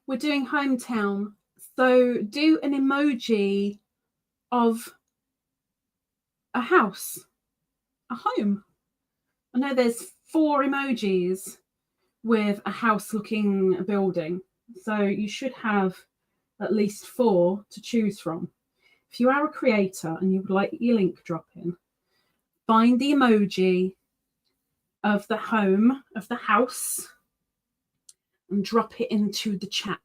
We're doing hometown, so do an emoji of a house, a home. I know there's 4 emojis with a house looking building, so you should have at least 4 to choose from. If you are a creator and you would like your link dropping, find the emoji of the home, of the house, and drop it into the chat.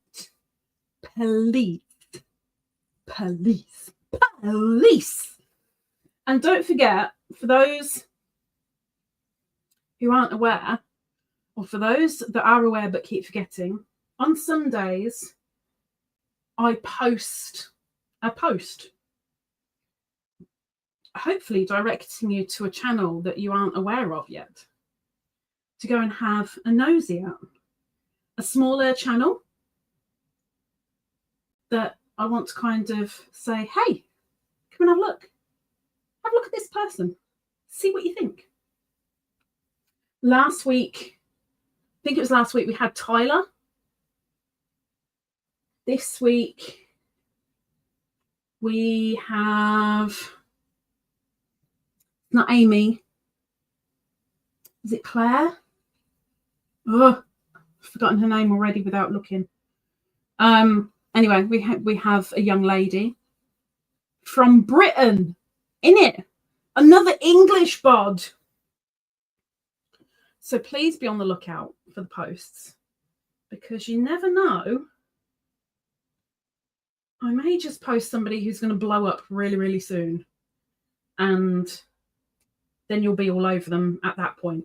Please. Please. Please. And don't forget, for those who aren't aware, or for those that are aware but keep forgetting, on Sundays, I post a post, hopefully directing you to a channel that you aren't aware of yet, to go and have a nosy at. A smaller channel that I want to kind of say, hey, come and have a look. Have a look at this person. See what you think. Last week, I think it was last week, we had Tyler. This week, we have, not Amy. Is it Claire? Oh, I've forgotten her name already without looking. Anyway, we have a young lady from Britain in it. Another English bod. So please be on the lookout for the posts, because you never know. I may just post somebody who's going to blow up really, really soon. And then you'll be all over them at that point.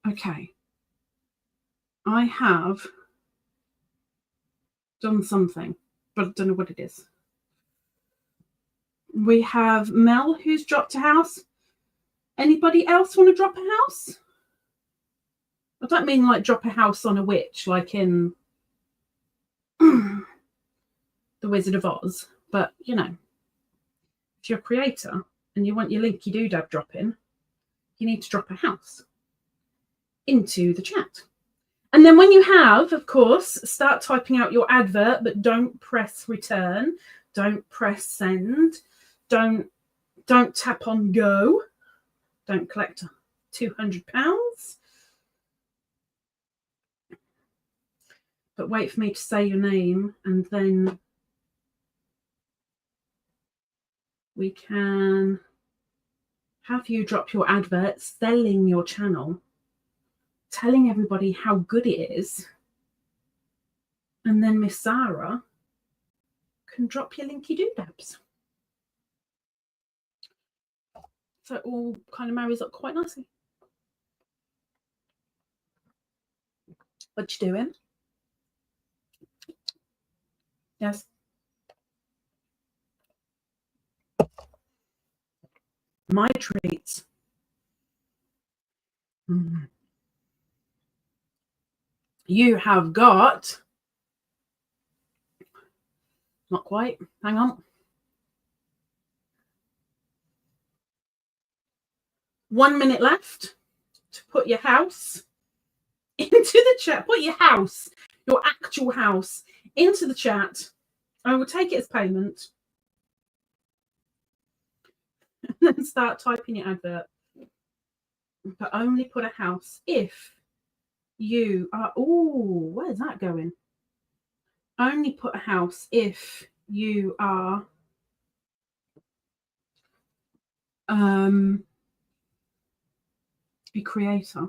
Okay. I have done something, but I don't know what it is. We have Mel, who's dropped a house. Anybody else want to drop a house? I don't mean like drop a house on a witch, like in The Wizard of Oz. But, you know, if you're a creator and you want your linky doodad drop in, you need to drop a house into the chat. And then when you have, of course, start typing out your advert, but don't press return. Don't press send. Don't tap on go. Don't collect £200. But wait for me to say your name, and then we can have you drop your advert selling your channel, telling everybody how good it is. And then Miss Sarah can drop your linky doodabs. So it all kind of marries up quite nicely. What you doing? Yes. My treats. You have got, not quite, hang on. 1 minute left to put your house into the chat. Put your house, your actual house, into the chat. I will take it as payment. And then start typing your advert. But only put a house if you are, oh, where's that going? Only put a house if you are a creator,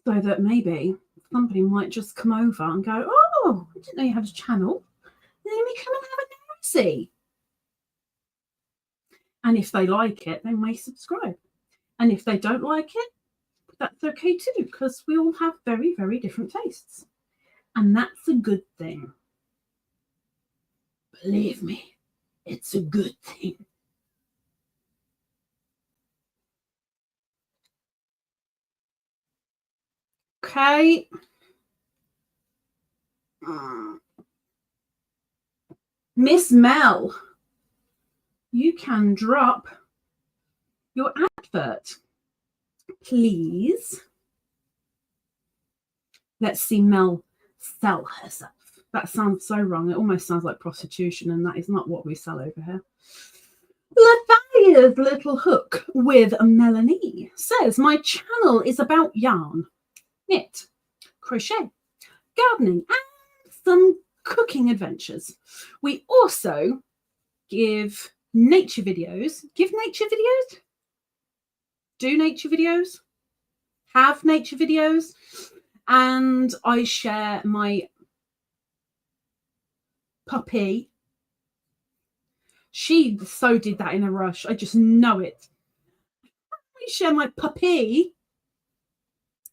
so that maybe somebody might just come over and go, oh, I didn't know you had a channel. Let me come and have a nosy. And if they like it, they may subscribe. And if they don't like it, that's okay too, because we all have very, very different tastes. And that's a good thing. Believe me, it's a good thing. Okay. Miss Mel, you can drop your advert, please. Let's see Mel sell herself. That sounds so wrong. It almost sounds like prostitution, and that is not what we sell over here. Lathia's Little Hook with Melanie says, my channel is about yarn, knit, crochet, gardening, and some cooking adventures. We also give nature videos. Give nature videos? Do nature videos? Have nature videos? And I share my puppy. She so did that in a rush. I just know it. I share my puppy,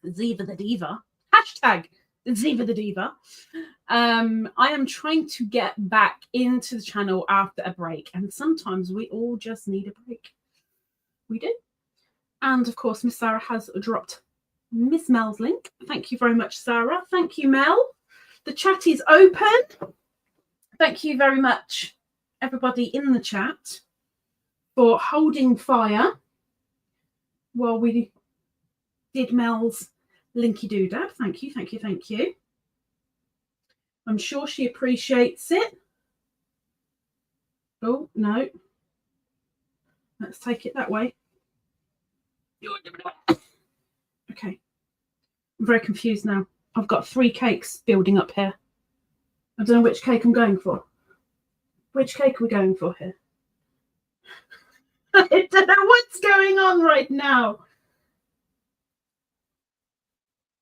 Ziva the Diva. Hashtag Ziva the Diva. I am trying to get back into the channel after a break, and sometimes we all just need a break. We do. And of course, Miss Sarah has dropped Miss Mel's link. Thank you very much, Sarah. Thank you, Mel. The chat is open. Thank you very much everybody in the chat for holding fire while we did Mel's Linky Doodad. Thank you, thank you, thank you. I'm sure she appreciates it. Oh, no. Let's take it that way. Okay. I'm very confused now. I've got 3 cakes building up here. I don't know which cake I'm going for. Which cake are we going for here? I don't know what's going on right now.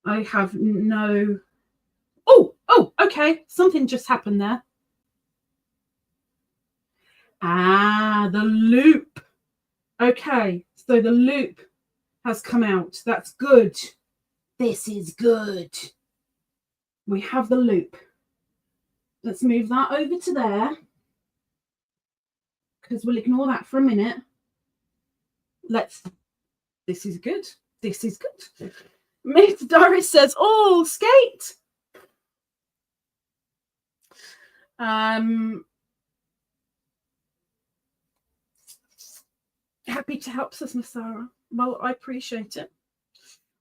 I have no... Oh, okay. Something just happened there. Ah, the loop. Okay, so the loop has come out. That's good. This is good. We have the loop. Let's move that over to there, because we'll ignore that for a minute. This is good. This is good. Miss Doris says, oh, skate. Happy to help, says Miss Sarah. Well, I appreciate it.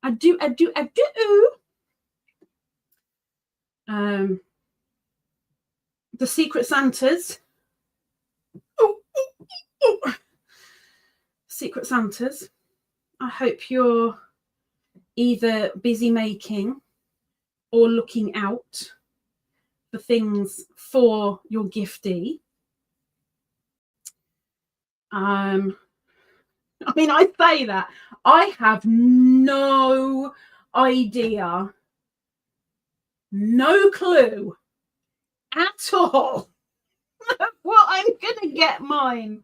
I do. The Secret Santas. Secret Santas. I hope you're either busy making or looking out for things for your giftee. I mean, I say that. I have no idea, no clue at all what I'm going to get mine.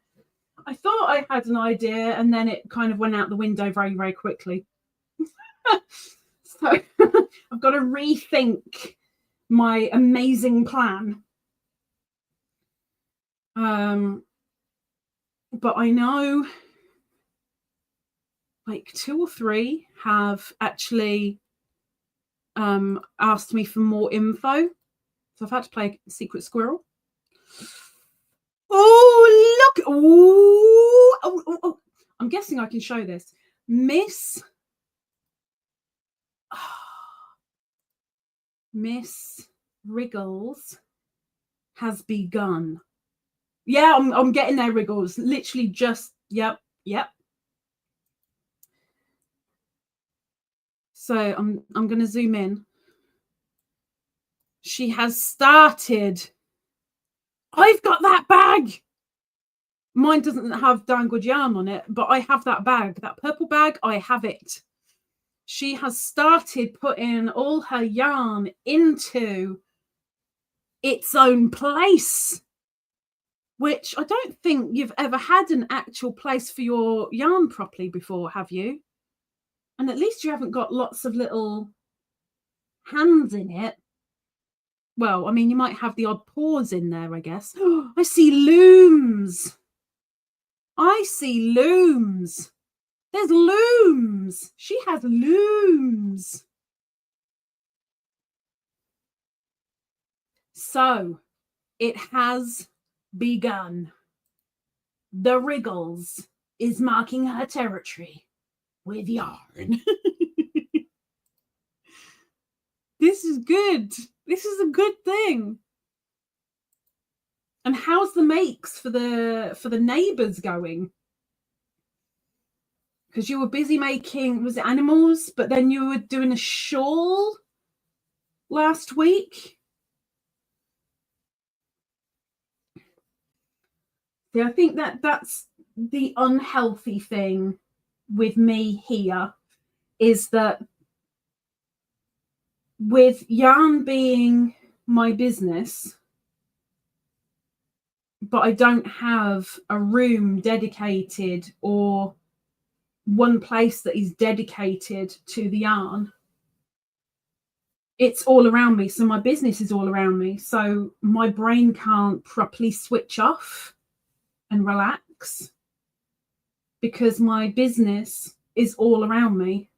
I thought I had an idea, and then it kind of went out the window very, very quickly. So I've got to rethink my amazing plan. But I know like 2 or 3 have actually asked me for more info. So I've had to play Secret Squirrel. Oh, look. Oh. I'm guessing I can show this. Miss Riggles has begun. Yeah, I'm getting there, Riggles. Literally just, yep. So I'm going to zoom in. She has started. I've got that bag. Mine doesn't have dangled yarn on it, but I have that bag. That purple bag, I have it. She has started putting all her yarn into its own place, which I don't think you've ever had an actual place for your yarn properly before, have you? And at least you haven't got lots of little hands in it. Well, I mean, you might have the odd paws in there, I guess. Oh, I see looms. I see looms. There's looms. She has looms. So it has begun. The Riggles is marking her territory with yarn. This is good. This is a good thing. And how's the makes for the neighbours going? Because you were busy making, was it animals? But then you were doing a shawl last week. Yeah, I think that's the unhealthy thing with me here, is that with yarn being my business, but I don't have a room dedicated or one place that is dedicated to the yarn. It's all around me. So my business is all around me. So my brain can't properly switch off and relax because my business is all around me,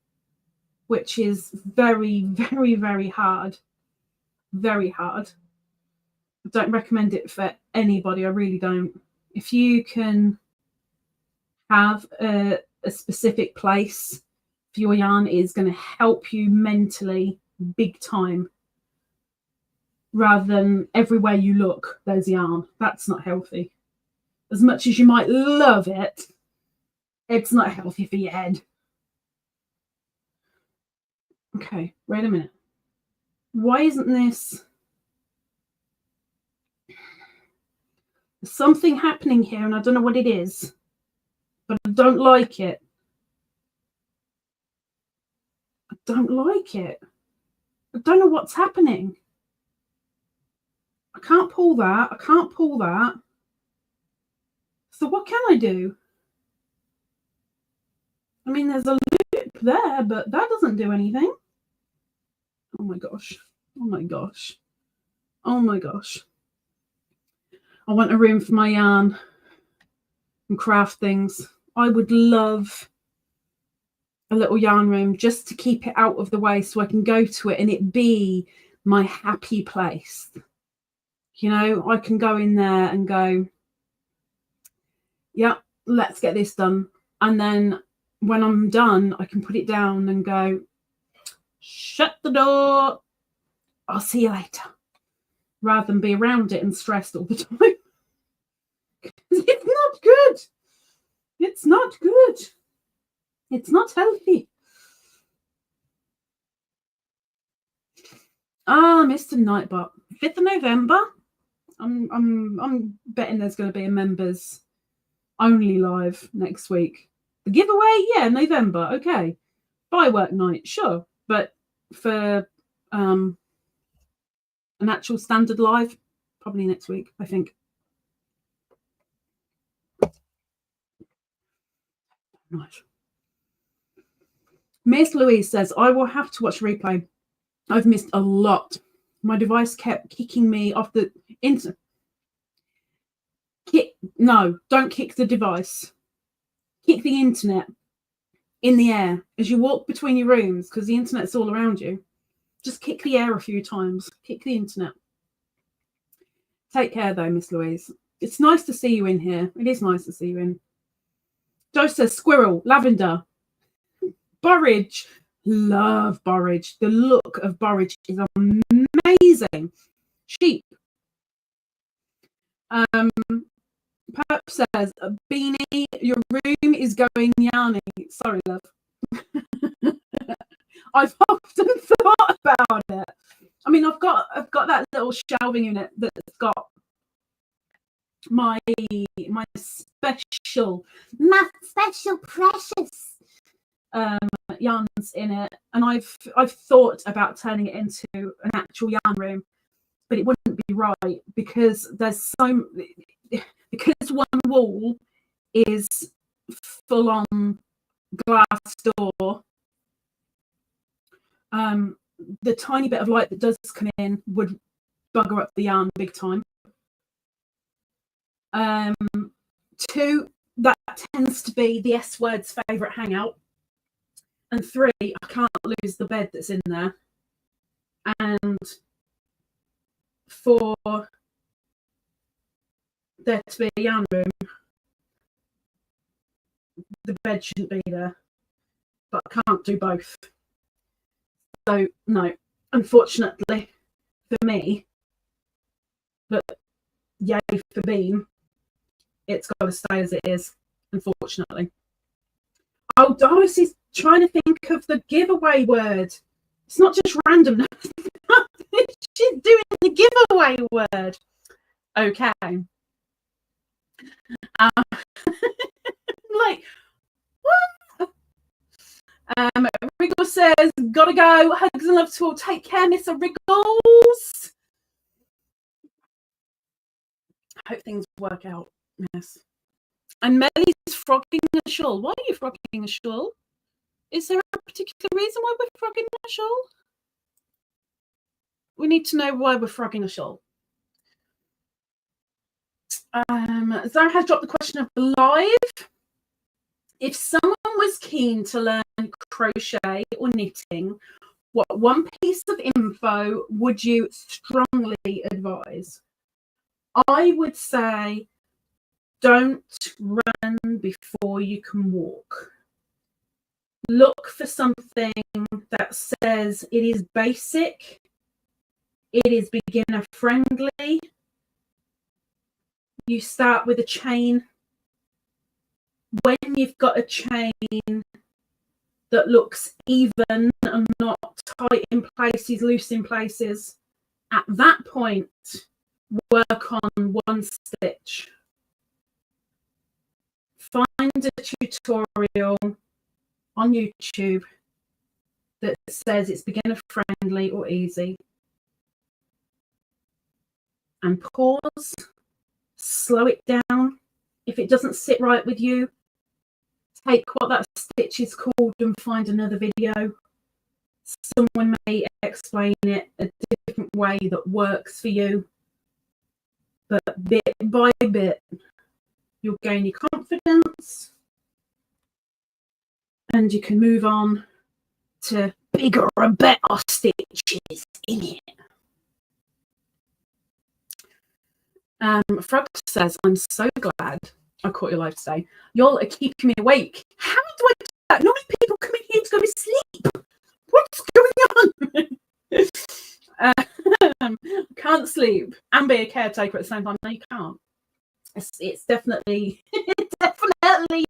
which is very, very, very hard. Very hard. don't recommend it for anybody. I really don't. If you can have a specific place for your yarn, it is going to help you mentally big time, rather than everywhere you look there's yarn. That's not healthy. As much as you might love it, it's not healthy for your head. Okay, wait a minute. Why isn't this? There's something happening here and I don't know what it is, but I don't like it. I don't like it. I don't know what's happening. I can't pull that. I can't pull that. So what can I do? I mean, there's a loop there, but that doesn't do anything. Oh my gosh. Oh my gosh. Oh my gosh. I want a room for my yarn and craft things. I would love a little yarn room just to keep it out of the way so I can go to it and it be my happy place. You know, I can go in there and go, yeah, let's get this done. And then when I'm done, I can put it down and go, shut the door. I'll see you later. Rather than be around it and stressed all the time. It's not good. It's not good. It's not healthy. Ah, Mr. Nightbot. 5th of November. I'm betting there's going to be a members only live next week. The giveaway, yeah, November. Okay. Firework night, sure. But for an actual standard live, probably next week, I think. Nice. Miss Louise says, I will have to watch replay. I've missed a lot. My device kept kicking me off the internet. No, don't kick the device. Kick the internet in the air as you walk between your rooms, because the internet's all around you. Just kick the air a few times. Kick the internet. Take care, though, Miss Louise. It's nice to see you in here. It is nice to see you in. Joe says, squirrel, lavender, borage. Love borage. The look of borage is amazing. Sheep. Perp says, Beany, your room is going yarny. Sorry, love. I've often thought about it. I mean, I've got that little shelving unit that's got my special precious yarns in it, and I've thought about turning it into an actual yarn room, but it wouldn't be right because there's because one wall is full on glass door. The tiny bit of light that does come in would bugger up the yarn big time. 2, that tends to be the S word's favourite hangout. And 3, I can't lose the bed that's in there. And 4, there to be a yarn room. The bed shouldn't be there. But I can't do both. So, no, unfortunately for me, but yay for Bean, it's got to stay as it is, unfortunately. Oh, Doris is trying to think of the giveaway word. It's not just random. She's doing the giveaway word. Okay. Like, what? Riggles says, gotta go. Hugs and love to all. Take care, Mr. Riggles. I hope things work out. Yes. And Melly's frogging a shawl. Why are you frogging a shawl? Is there a particular reason why we're frogging a shawl? We need to know why we're frogging a shawl. Zara has dropped the question of the live. If someone was keen to learn crochet or knitting, what one piece of info would you strongly advise? I would say don't run before you can walk. Look for something that says it is basic, it is beginner friendly. You start with a chain. When you've got a chain that looks even and not tight in places, loose in places, at that point, work on one stitch. Find a tutorial on YouTube that says it's beginner friendly or easy, and pause, slow it down. If it doesn't sit right with you, take what that stitch is called and find another video. Someone may explain it a different way that works for you, but bit by bit you'll gain your confidence and you can move on to bigger and better stitches in it. Frog says, I'm so glad I caught you live today. Y'all are keeping me awake. How do I do that? Normally people come in here to go to sleep. What's going on? Can't sleep and be a caretaker at the same time. No, you can't. It's definitely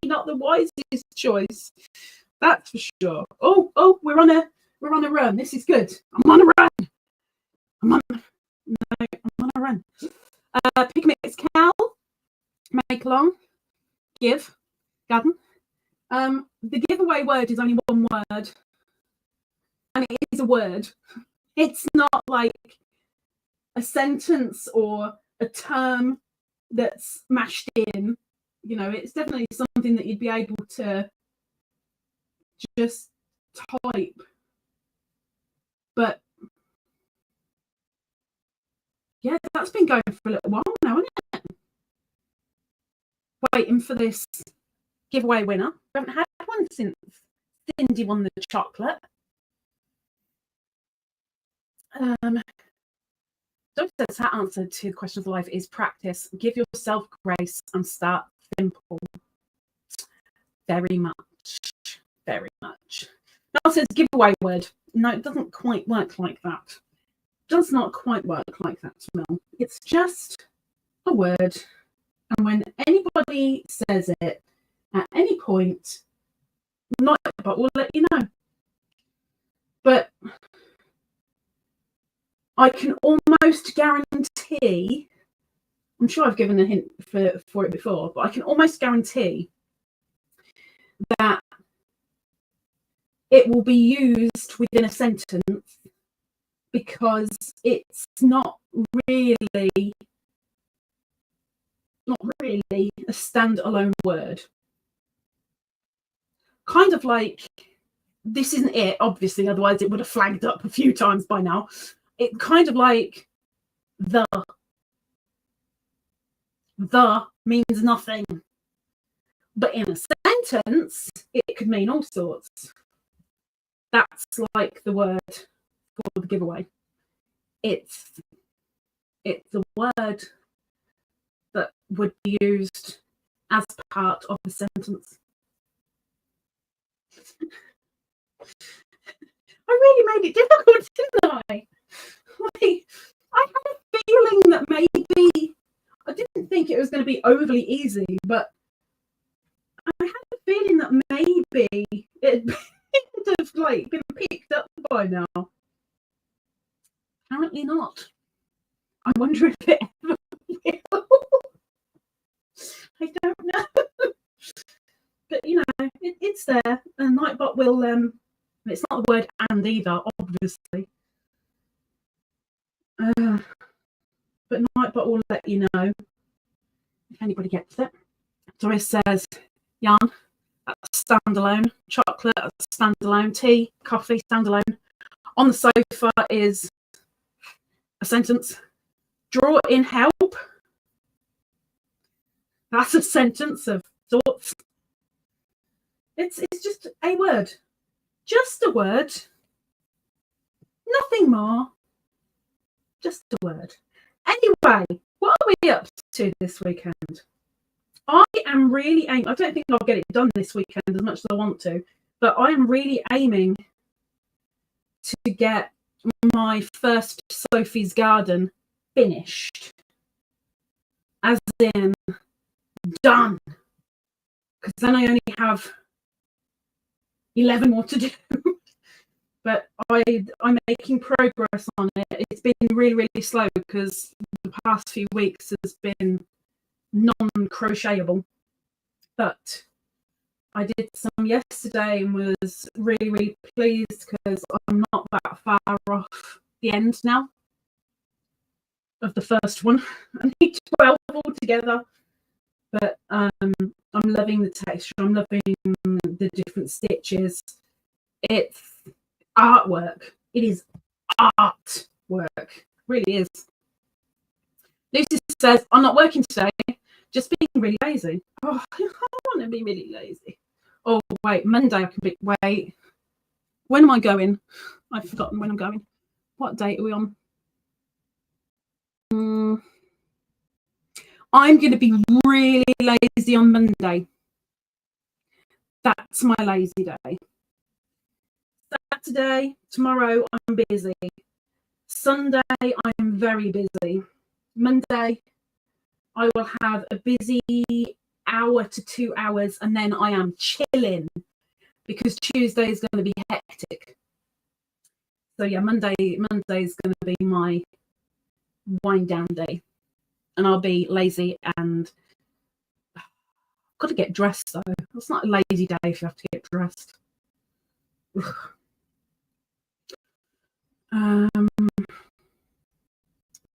not the wisest choice. That's for sure. Oh, we're on a run. This is good. I'm on a run. I'm on a run. Pick mix cowl, make along, give, garden. The giveaway word is only one word, and it is a word. It's not like a sentence or a term that's mashed in. You know, it's definitely something that you'd be able to just type. But yeah, that's been going for a little while now, isn't it? Waiting for this giveaway winner. We haven't had one since Cindy won the chocolate. Dr. says that answer to the question of life is practice. Give yourself grace and start simple. Very much. Very much. Now says giveaway word. No, it doesn't quite work like that. Does not quite work like that, Mel. It's just a word, and when anybody says it at any point, but we'll let you know. But I can almost guarantee, I'm sure I've given a hint for it before, but I can almost guarantee that it will be used within a sentence, because it's not really a standalone word. Kind of like, this isn't it, obviously, otherwise it would have flagged up a few times by now. It kind of like the means nothing, but in a sentence it could mean all sorts. That's like the word for the giveaway. It's a word that would be used as part of the sentence. I really made it difficult, didn't I? Like, I had a feeling that maybe, I didn't think it was going to be overly easy, but I had a feeling that maybe it would have like been picked up by now. Apparently not. I wonder if it ever will. I don't know. But you know, it's there, and Nightbot will it's not the word and either, obviously. But Nightbot will let you know if anybody gets it. Doris says, yarn, that's standalone. Chocolate, that's standalone. Tea, coffee, standalone. On the sofa is a sentence. Draw in help. That's a sentence of sorts. It's just a word. Just a word. Nothing more. Just a word. Anyway, What are we up to this weekend? I am really aiming. I don't think I'll get it done this weekend as much as I want to, but I am really aiming to get my first Sophie's Garden finished. As in, done. Because then I only have 11 more to do. But I'm making progress on it. It's been really, really slow because the past few weeks has been non-crochetable. But I did some yesterday and was really, really pleased because I'm not that far off the end now of the first one. I need 12 altogether. But I'm loving the texture. I'm loving the different stitches. It's artwork. It is artwork. It really is. Lucy says, I'm not working today, just being really lazy. Oh, I want to be really lazy. Oh, wait, Monday I can be, wait. When am I going? I've forgotten when I'm going. What date are we on? I'm going to be really lazy on Monday. That's my lazy day. Saturday, tomorrow, I'm busy. Sunday, I'm very busy. Monday, I will have a busy hour to 2 hours, and then I am chilling because Tuesday is going to be hectic. So yeah, Monday is going to be my wind down day, and I'll be lazy and I've got to get dressed though. It's not a lazy day if you have to get dressed.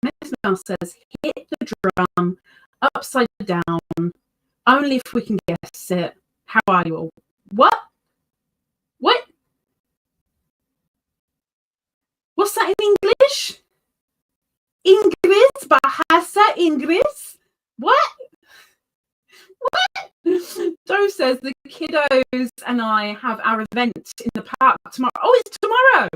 Miss says, hit the drum upside down, only if we can guess it. How are you all? What? What? What's that in English? Inggris, bahasa Inggris? What? What? Joe says the kiddos and I have our event in the park tomorrow. Oh, it's tomorrow.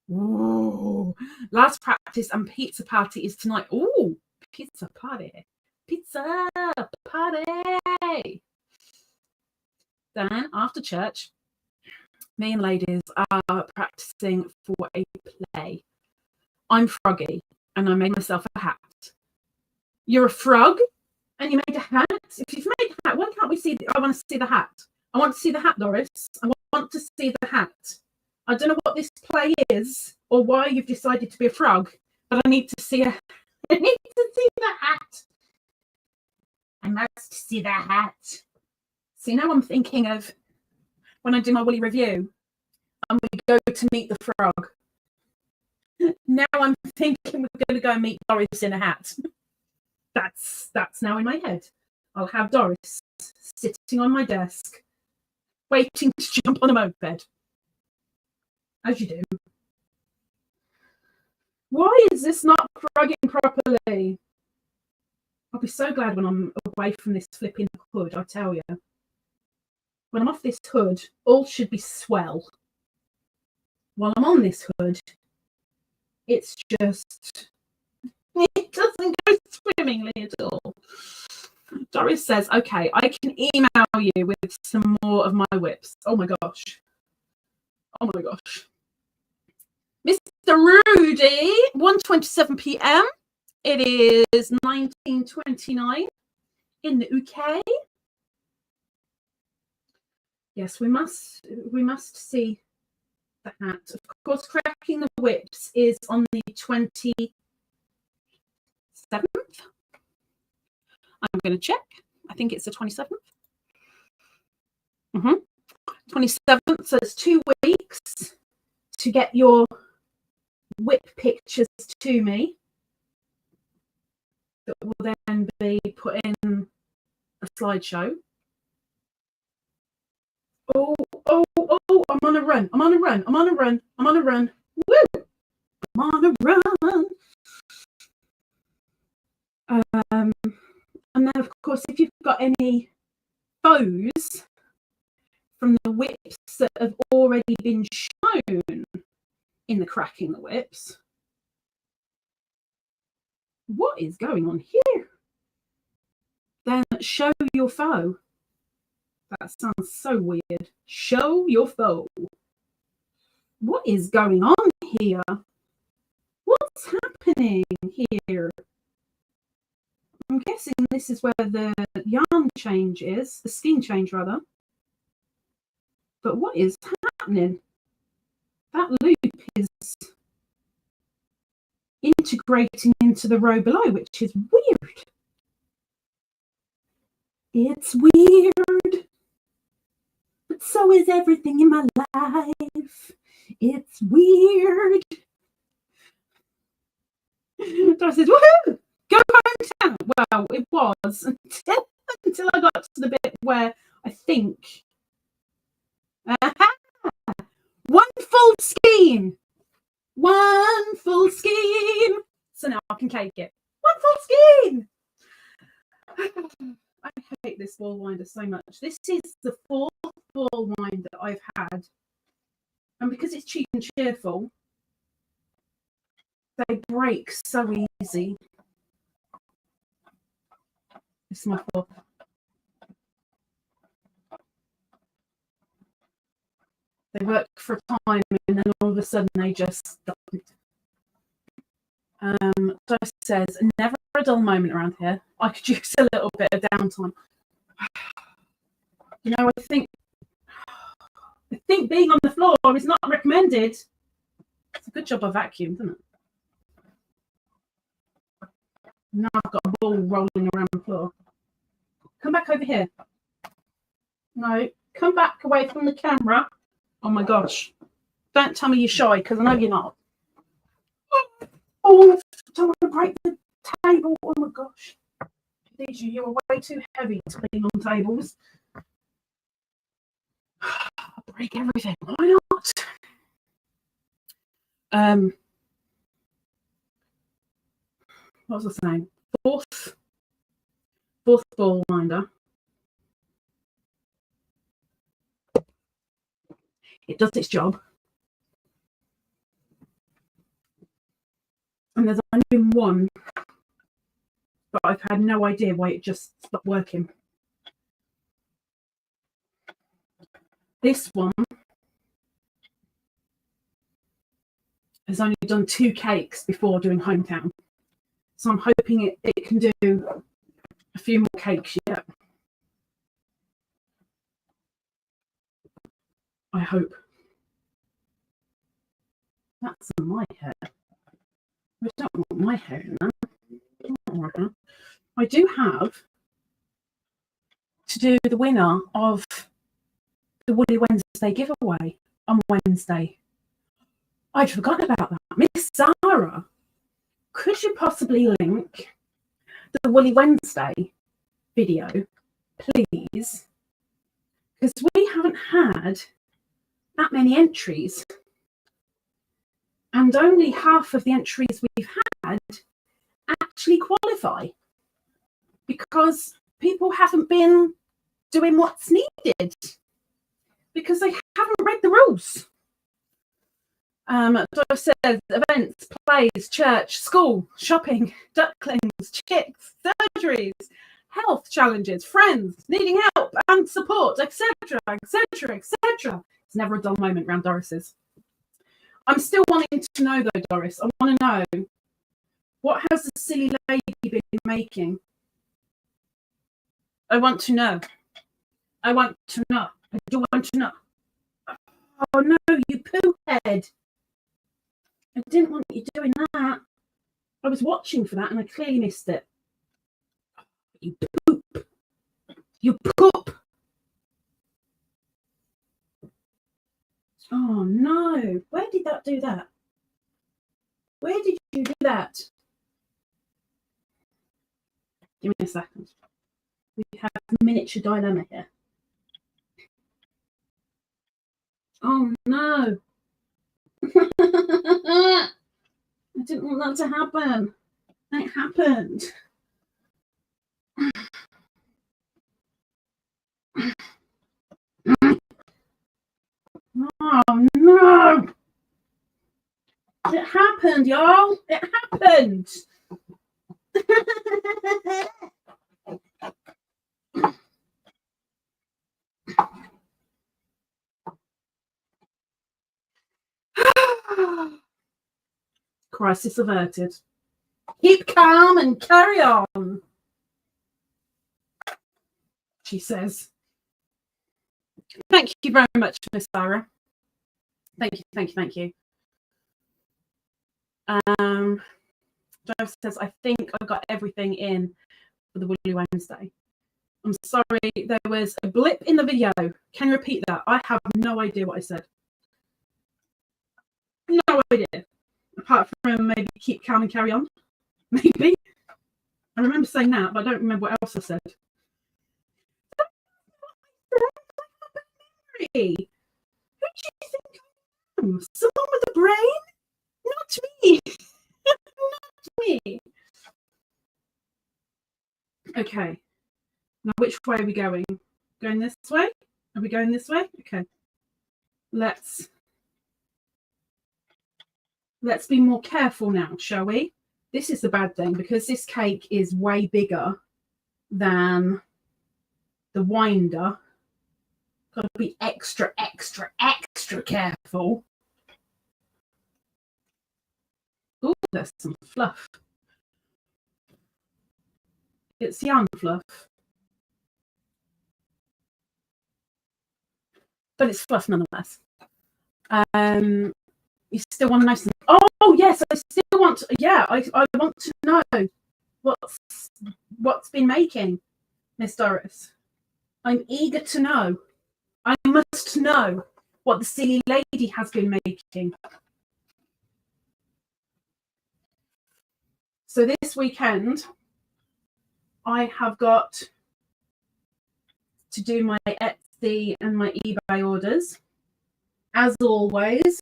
Ooh, last practice and pizza party is tonight. Oh, pizza party. Pizza party. Then after church, me and ladies are practicing for a play. I'm Froggy and I made myself a hat. You're a frog and you made a hat? If you've made a hat, why can't we see? I want to see the hat. I want to see the hat, Doris. I want to see the hat. I don't know what this play is or why you've decided to be a frog, but I need to see I need to see the hat. I must see the hat. See, now I'm thinking of when I do my woolly review and we go to meet the frog. Now I'm thinking we're going to go and meet Doris in a hat. That's now in my head. I'll have Doris sitting on my desk, waiting to jump on a moped. As you do. Why is this not frogging properly? I'll be so glad when I'm away from this flipping hood, I tell you. When I'm off this hood, all should be swell. While I'm on this hood, it's just, it doesn't go swimmingly at all. Doris says, okay, I can email you with some more of my WIPs. Oh my gosh. Oh my gosh. Mr. Rudy, 1:27 p.m. It is 1929 in the UK. Yes, we must see the hat. Of course, cracking the WIPs is on the 27th. I'm going to check. I think it's the 27th. 27th, so it's 2 weeks to get your WIP pictures to me that will then be put in a slideshow. Oh, I'm on a run. I'm on a run. I'm on a run. I'm on a run. Woo! I'm on a run. And then, of course, if you've got any bows from the WIPs that have already been shown in the cracking the WIPs, What is going on here? Then show your foe. That sounds so weird. Show your foe. What is going on here? What's happening here? I'm guessing this is where the yarn change is, the skein change rather. But what is happening? That loop is integrating into the row below, which is weird. It's weird. But so is everything in my life. It's weird. So I said, woohoo! Go hometown. Well, it was until I got to the bit where I think one full skein. One full skein. So now I can cake it. One full skein. I hate this ball winder so much. This is the 4th ball winder I've had. And because it's cheap and cheerful, they break so easy. This is my 4th. They work for a time and then all of a sudden they just stop. Joyce says, never a dull moment around here. I could use a little bit of downtime. You know, I think being on the floor is not recommended. It's a good job I vacuumed, isn't it? Now I've got a ball rolling around the floor. Come back over here. No, come back away from the camera. Oh my gosh. Don't tell me you're shy, because I know you're not. Oh, I don't want to break the table. Oh my gosh. Khadijah, you are way too heavy to clean on tables. I'll break everything. Why not? What was I saying? Fourth ball winder. It does its job. And there's only been one, but I've had no idea why it just stopped working. This one has only done 2 cakes before doing hometown. So I'm hoping it can do a few more cakes yet. I hope. That's my hair. I don't want my hair in that. I do have to do the winner of the Woolly Wednesday giveaway on Wednesday. I'd forgotten about that. Miss Sarah, could you possibly link the Woolly Wednesday video, please? Because we haven't had that many entries. And only half of the entries we've had actually qualify. Because people haven't been doing what's needed. Because they haven't read the rules. Doris says events, plays, church, school, shopping, ducklings, chicks, surgeries, health challenges, friends, needing help and support, etc., etc., etc. It's never a dull moment around Doris's. I'm still wanting to know though, Doris. I want to know, what has the silly lady been making? I want to know. I want to know. I do want to know. Oh no, you poo head. I didn't want you doing that. I was watching for that and I clearly missed it. You poop. You poop. Oh no. Where did that do that? Where did you do that? Give me a second. We have a miniature dilemma here. Oh no. I didn't want that to happen. And it happened. Oh no. It happened, y'all. It happened. Crisis averted. Keep calm and carry on, she says. Thank you very much, Miss Sarah. Thank you, thank you, thank you. Joe says, I think I got everything in for the Woolly Wednesday. I'm sorry, there was a blip in the video. Can you repeat that? I have no idea what I said. No idea. Apart from maybe keep calm and carry on. Maybe. I remember saying that, but I don't remember what else I said. Who do you think I am? Someone with a brain? Not me. Not me. Okay. Now, which way are we going? Going this way? Are we going this way? Okay. Let's be more careful now, shall we? This is the bad thing, because this cake is way bigger than the winder. Got to be extra, extra, extra careful. Oh, there's some fluff. It's yarn fluff. But it's fluff nonetheless. You still want to know something? Oh yes, I still want to, yeah, I want to know what's been making, Miss Doris. I'm eager to know. I must know what the silly lady has been making. So this weekend I have got to do my Etsy and my eBay orders, as always,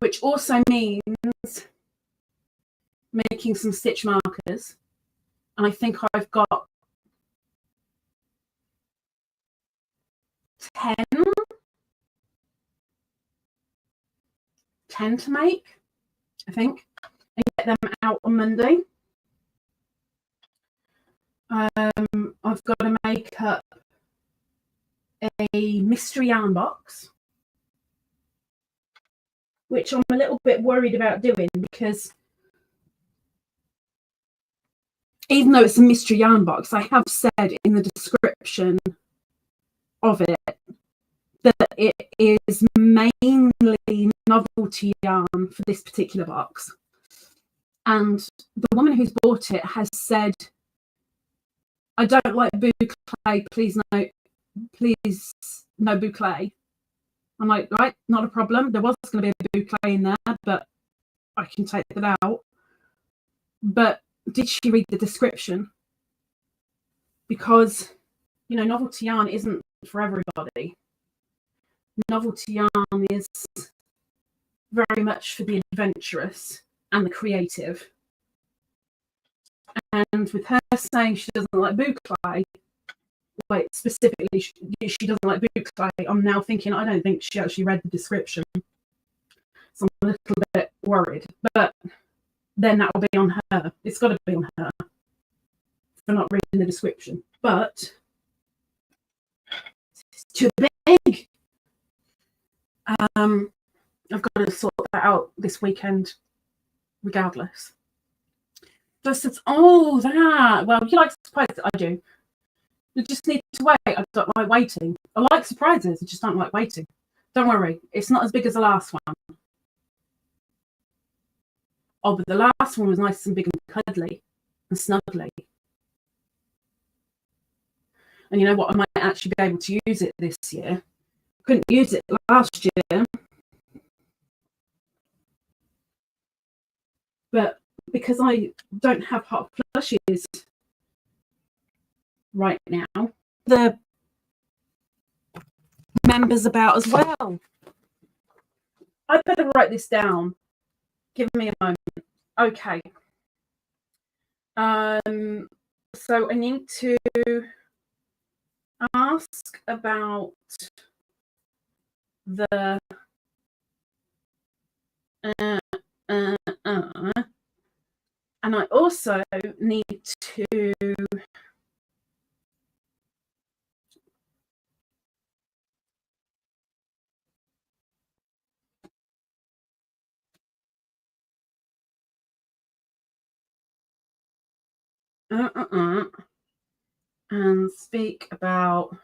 which also means making some stitch markers. And I think I've got 10 to make, I think, and get them out on Monday. I've got to make up a mystery yarn box, which I'm a little bit worried about doing, because even though it's a mystery yarn box, I have said in the description of it that it is mainly novelty yarn for this particular box. And the woman who's bought it has said, I don't like boucle, please no boucle. I'm like, right, not a problem. There was going to be a boucle in there, but I can take that out. But did she read the description? Because, you know, novelty yarn isn't for everybody. Novelty yarn is very much for the adventurous and the creative. And with her saying she doesn't like boucle, like specifically she doesn't like boucle, I'm now thinking I don't think she actually read the description. So I'm a little bit worried. But then that will be on her. It's got to be on her for not reading the description. But it's too big. I've got to sort that out this weekend regardless. Just says, oh, that. Well, you like surprises. I do. You just need to wait. I don't like waiting. I like surprises. I just don't like waiting. Don't worry. It's not as big as the last one. Oh, but the last one was nice and big and cuddly and snuggly. And you know what? I might actually be able to use it this year. Couldn't use it last year. But because I don't have hot flushes right now, the members about as well. I better write this down. Give me a moment. Okay. So I need to ask about the And I also need to and speak about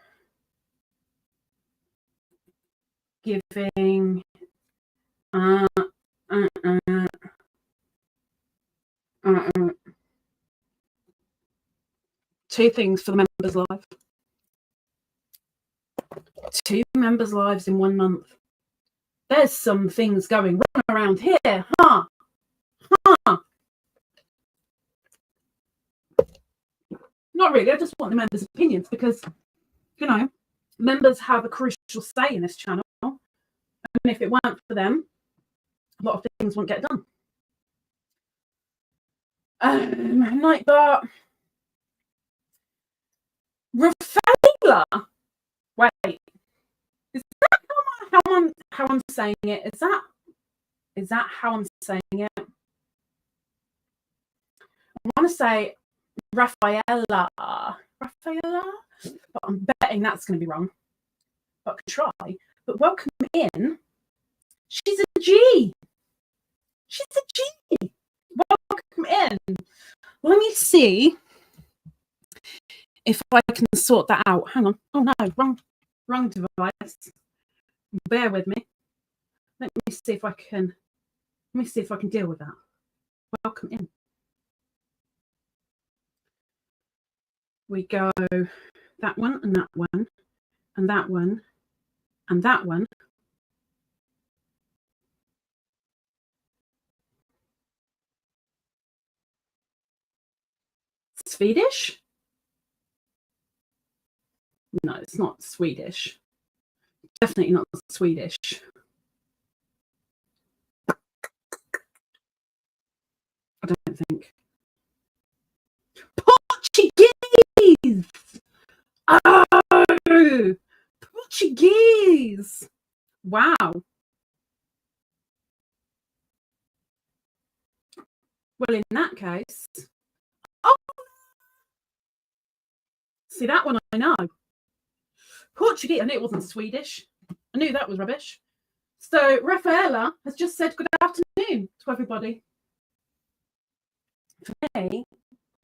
giving two things for the members live. 2 members lives in 1 month. There's some things going around here, huh? Not really. I just want the members' opinions because, you know, members have a crucial say in this channel. And if it weren't for them, a lot of things won't get done. Nightbot. Rafaela. Wait. Is that how I'm saying it? Is that how I'm saying it? I want to say Rafaela, but I'm betting that's going to be wrong. But I can try. But welcome in. She's a G. She's a G. Welcome in. Let me see if I can sort that out. Hang on. Oh no, wrong device. Bear with me. Let me see if I can deal with that. Welcome in. We go that one and that one and that one and that one. Swedish? No, it's not Swedish. Definitely not Swedish. I don't think. Portuguese! Oh! Portuguese! Wow. Well, in that case... Oh! See, that one I know. Portuguese. I knew it wasn't Swedish. I knew that was rubbish. So Rafaela has just said good afternoon to everybody. For me,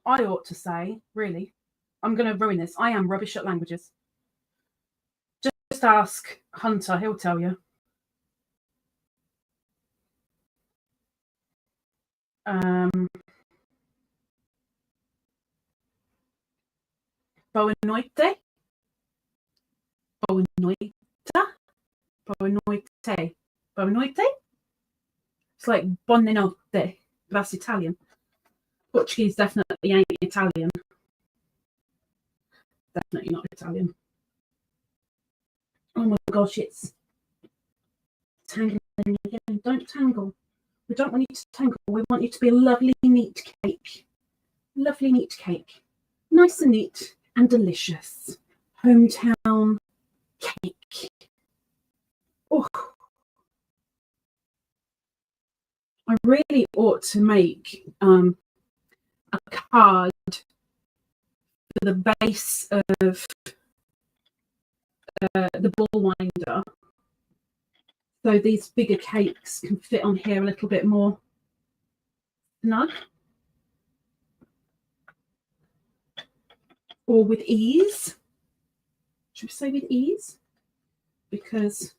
I ought to say, really, I'm going to ruin this. I am rubbish at languages. Just ask Hunter, he'll tell you. Boa noite. Boa noite. Boa noite. Boa noite. It's like buonanotte, but that's Italian. Portuguese definitely ain't Italian. Definitely not Italian. Oh my gosh, it's tangling again. Don't tangle. We don't want you to tangle. We want you to be a lovely, neat cake. Lovely, neat cake. Nice and neat and delicious. Hometown cake. Oh. I really ought to make a card for the base of the ball winder, so these bigger cakes can fit on here a little bit more snug or with ease. Should we say with ease? Because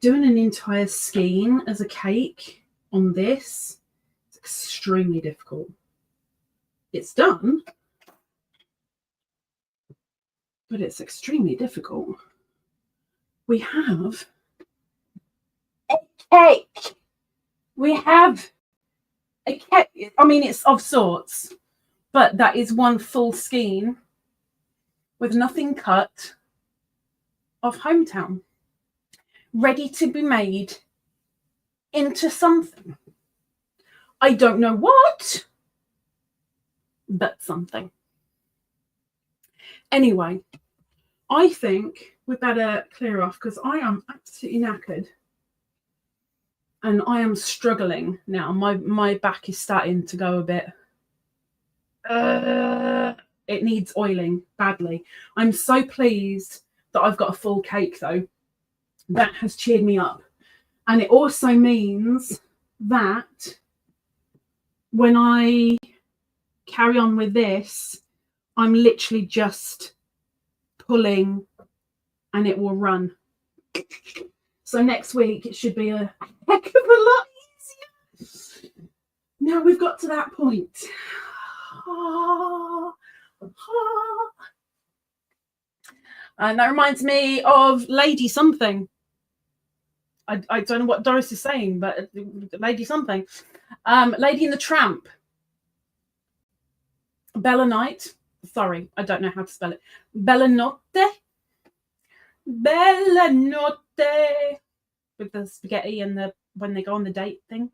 doing an entire skein as a cake on this is extremely difficult. It's done, but it's extremely difficult. We have a cake. We have a cake. I mean, it's of sorts, but that is one full skein with nothing cut of hometown, ready to be made into something. I don't know what, but something. Anyway, I think we better clear off because I am absolutely knackered. And I am struggling now. My back is starting to go a bit. It needs oiling badly. I'm so pleased that I've got a full cake though. That has cheered me up. And it also means that when I carry on with this, I'm literally just pulling and it will run. So next week it should be a heck of a lot easier. Now we've got to that point. And that reminds me of Lady Something. I don't know what Doris is saying, but Lady Something. Lady and the Tramp. Bella Night. Sorry, I don't know how to spell it. Bella Notte. Bella Notte. With the spaghetti and the when they go on the date thing.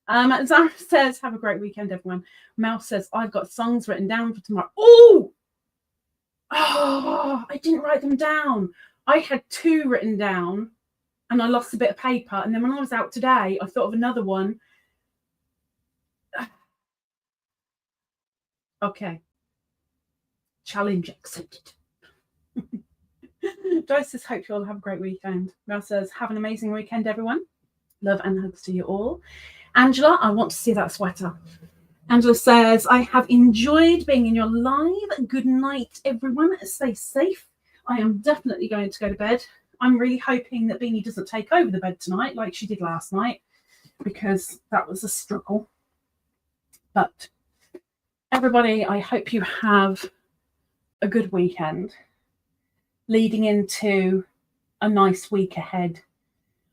Zara says, have a great weekend, everyone. Mel says, I've got songs written down for tomorrow. Oh, I didn't write them down. I had 2 written down and I lost a bit of paper. And then when I was out today, I thought of another one. Okay. Challenge accepted. Joyce says, hope you all have a great weekend. Mel says, have an amazing weekend, everyone. Love and hugs to you all. Angela, I want to see that sweater. Angela says, I have enjoyed being in your live. Good night, everyone. Stay safe. I am definitely going to go to bed. I'm really hoping that Beany doesn't take over the bed tonight like she did last night, because that was a struggle. But everybody, I hope you have a good weekend leading into a nice week ahead.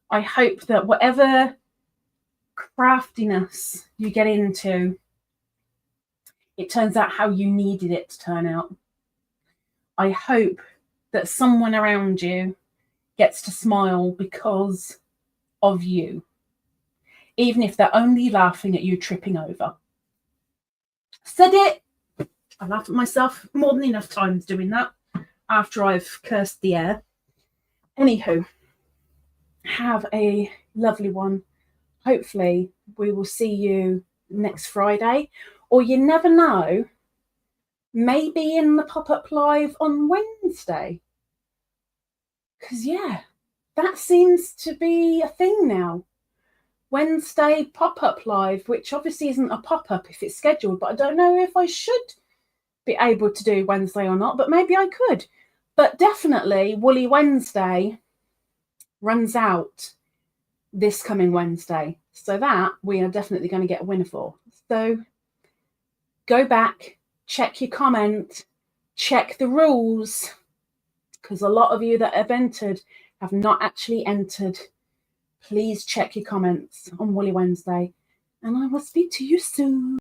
I hope that whatever craftiness you get into, it turns out how you needed it to turn out. I hope that someone around you gets to smile because of you, even if they're only laughing at you tripping over. Said it. I laughed at myself more than enough times doing that after I've cursed the air. Anywho, have a lovely one. Hopefully we will see you next Friday, or you never know, maybe in the pop-up live on Wednesday. Because yeah, that seems to be a thing now. Wednesday pop-up live, which obviously isn't a pop-up if it's scheduled, but I don't know if I should be able to do Wednesday or not, but maybe I could. But definitely Woolly Wednesday runs out this coming Wednesday, so that we are definitely going to get a winner for. So go back, check your comment, check the rules, because a lot of you that have entered have not actually entered. Please check your comments on Woolly Wednesday, and I will speak to you soon.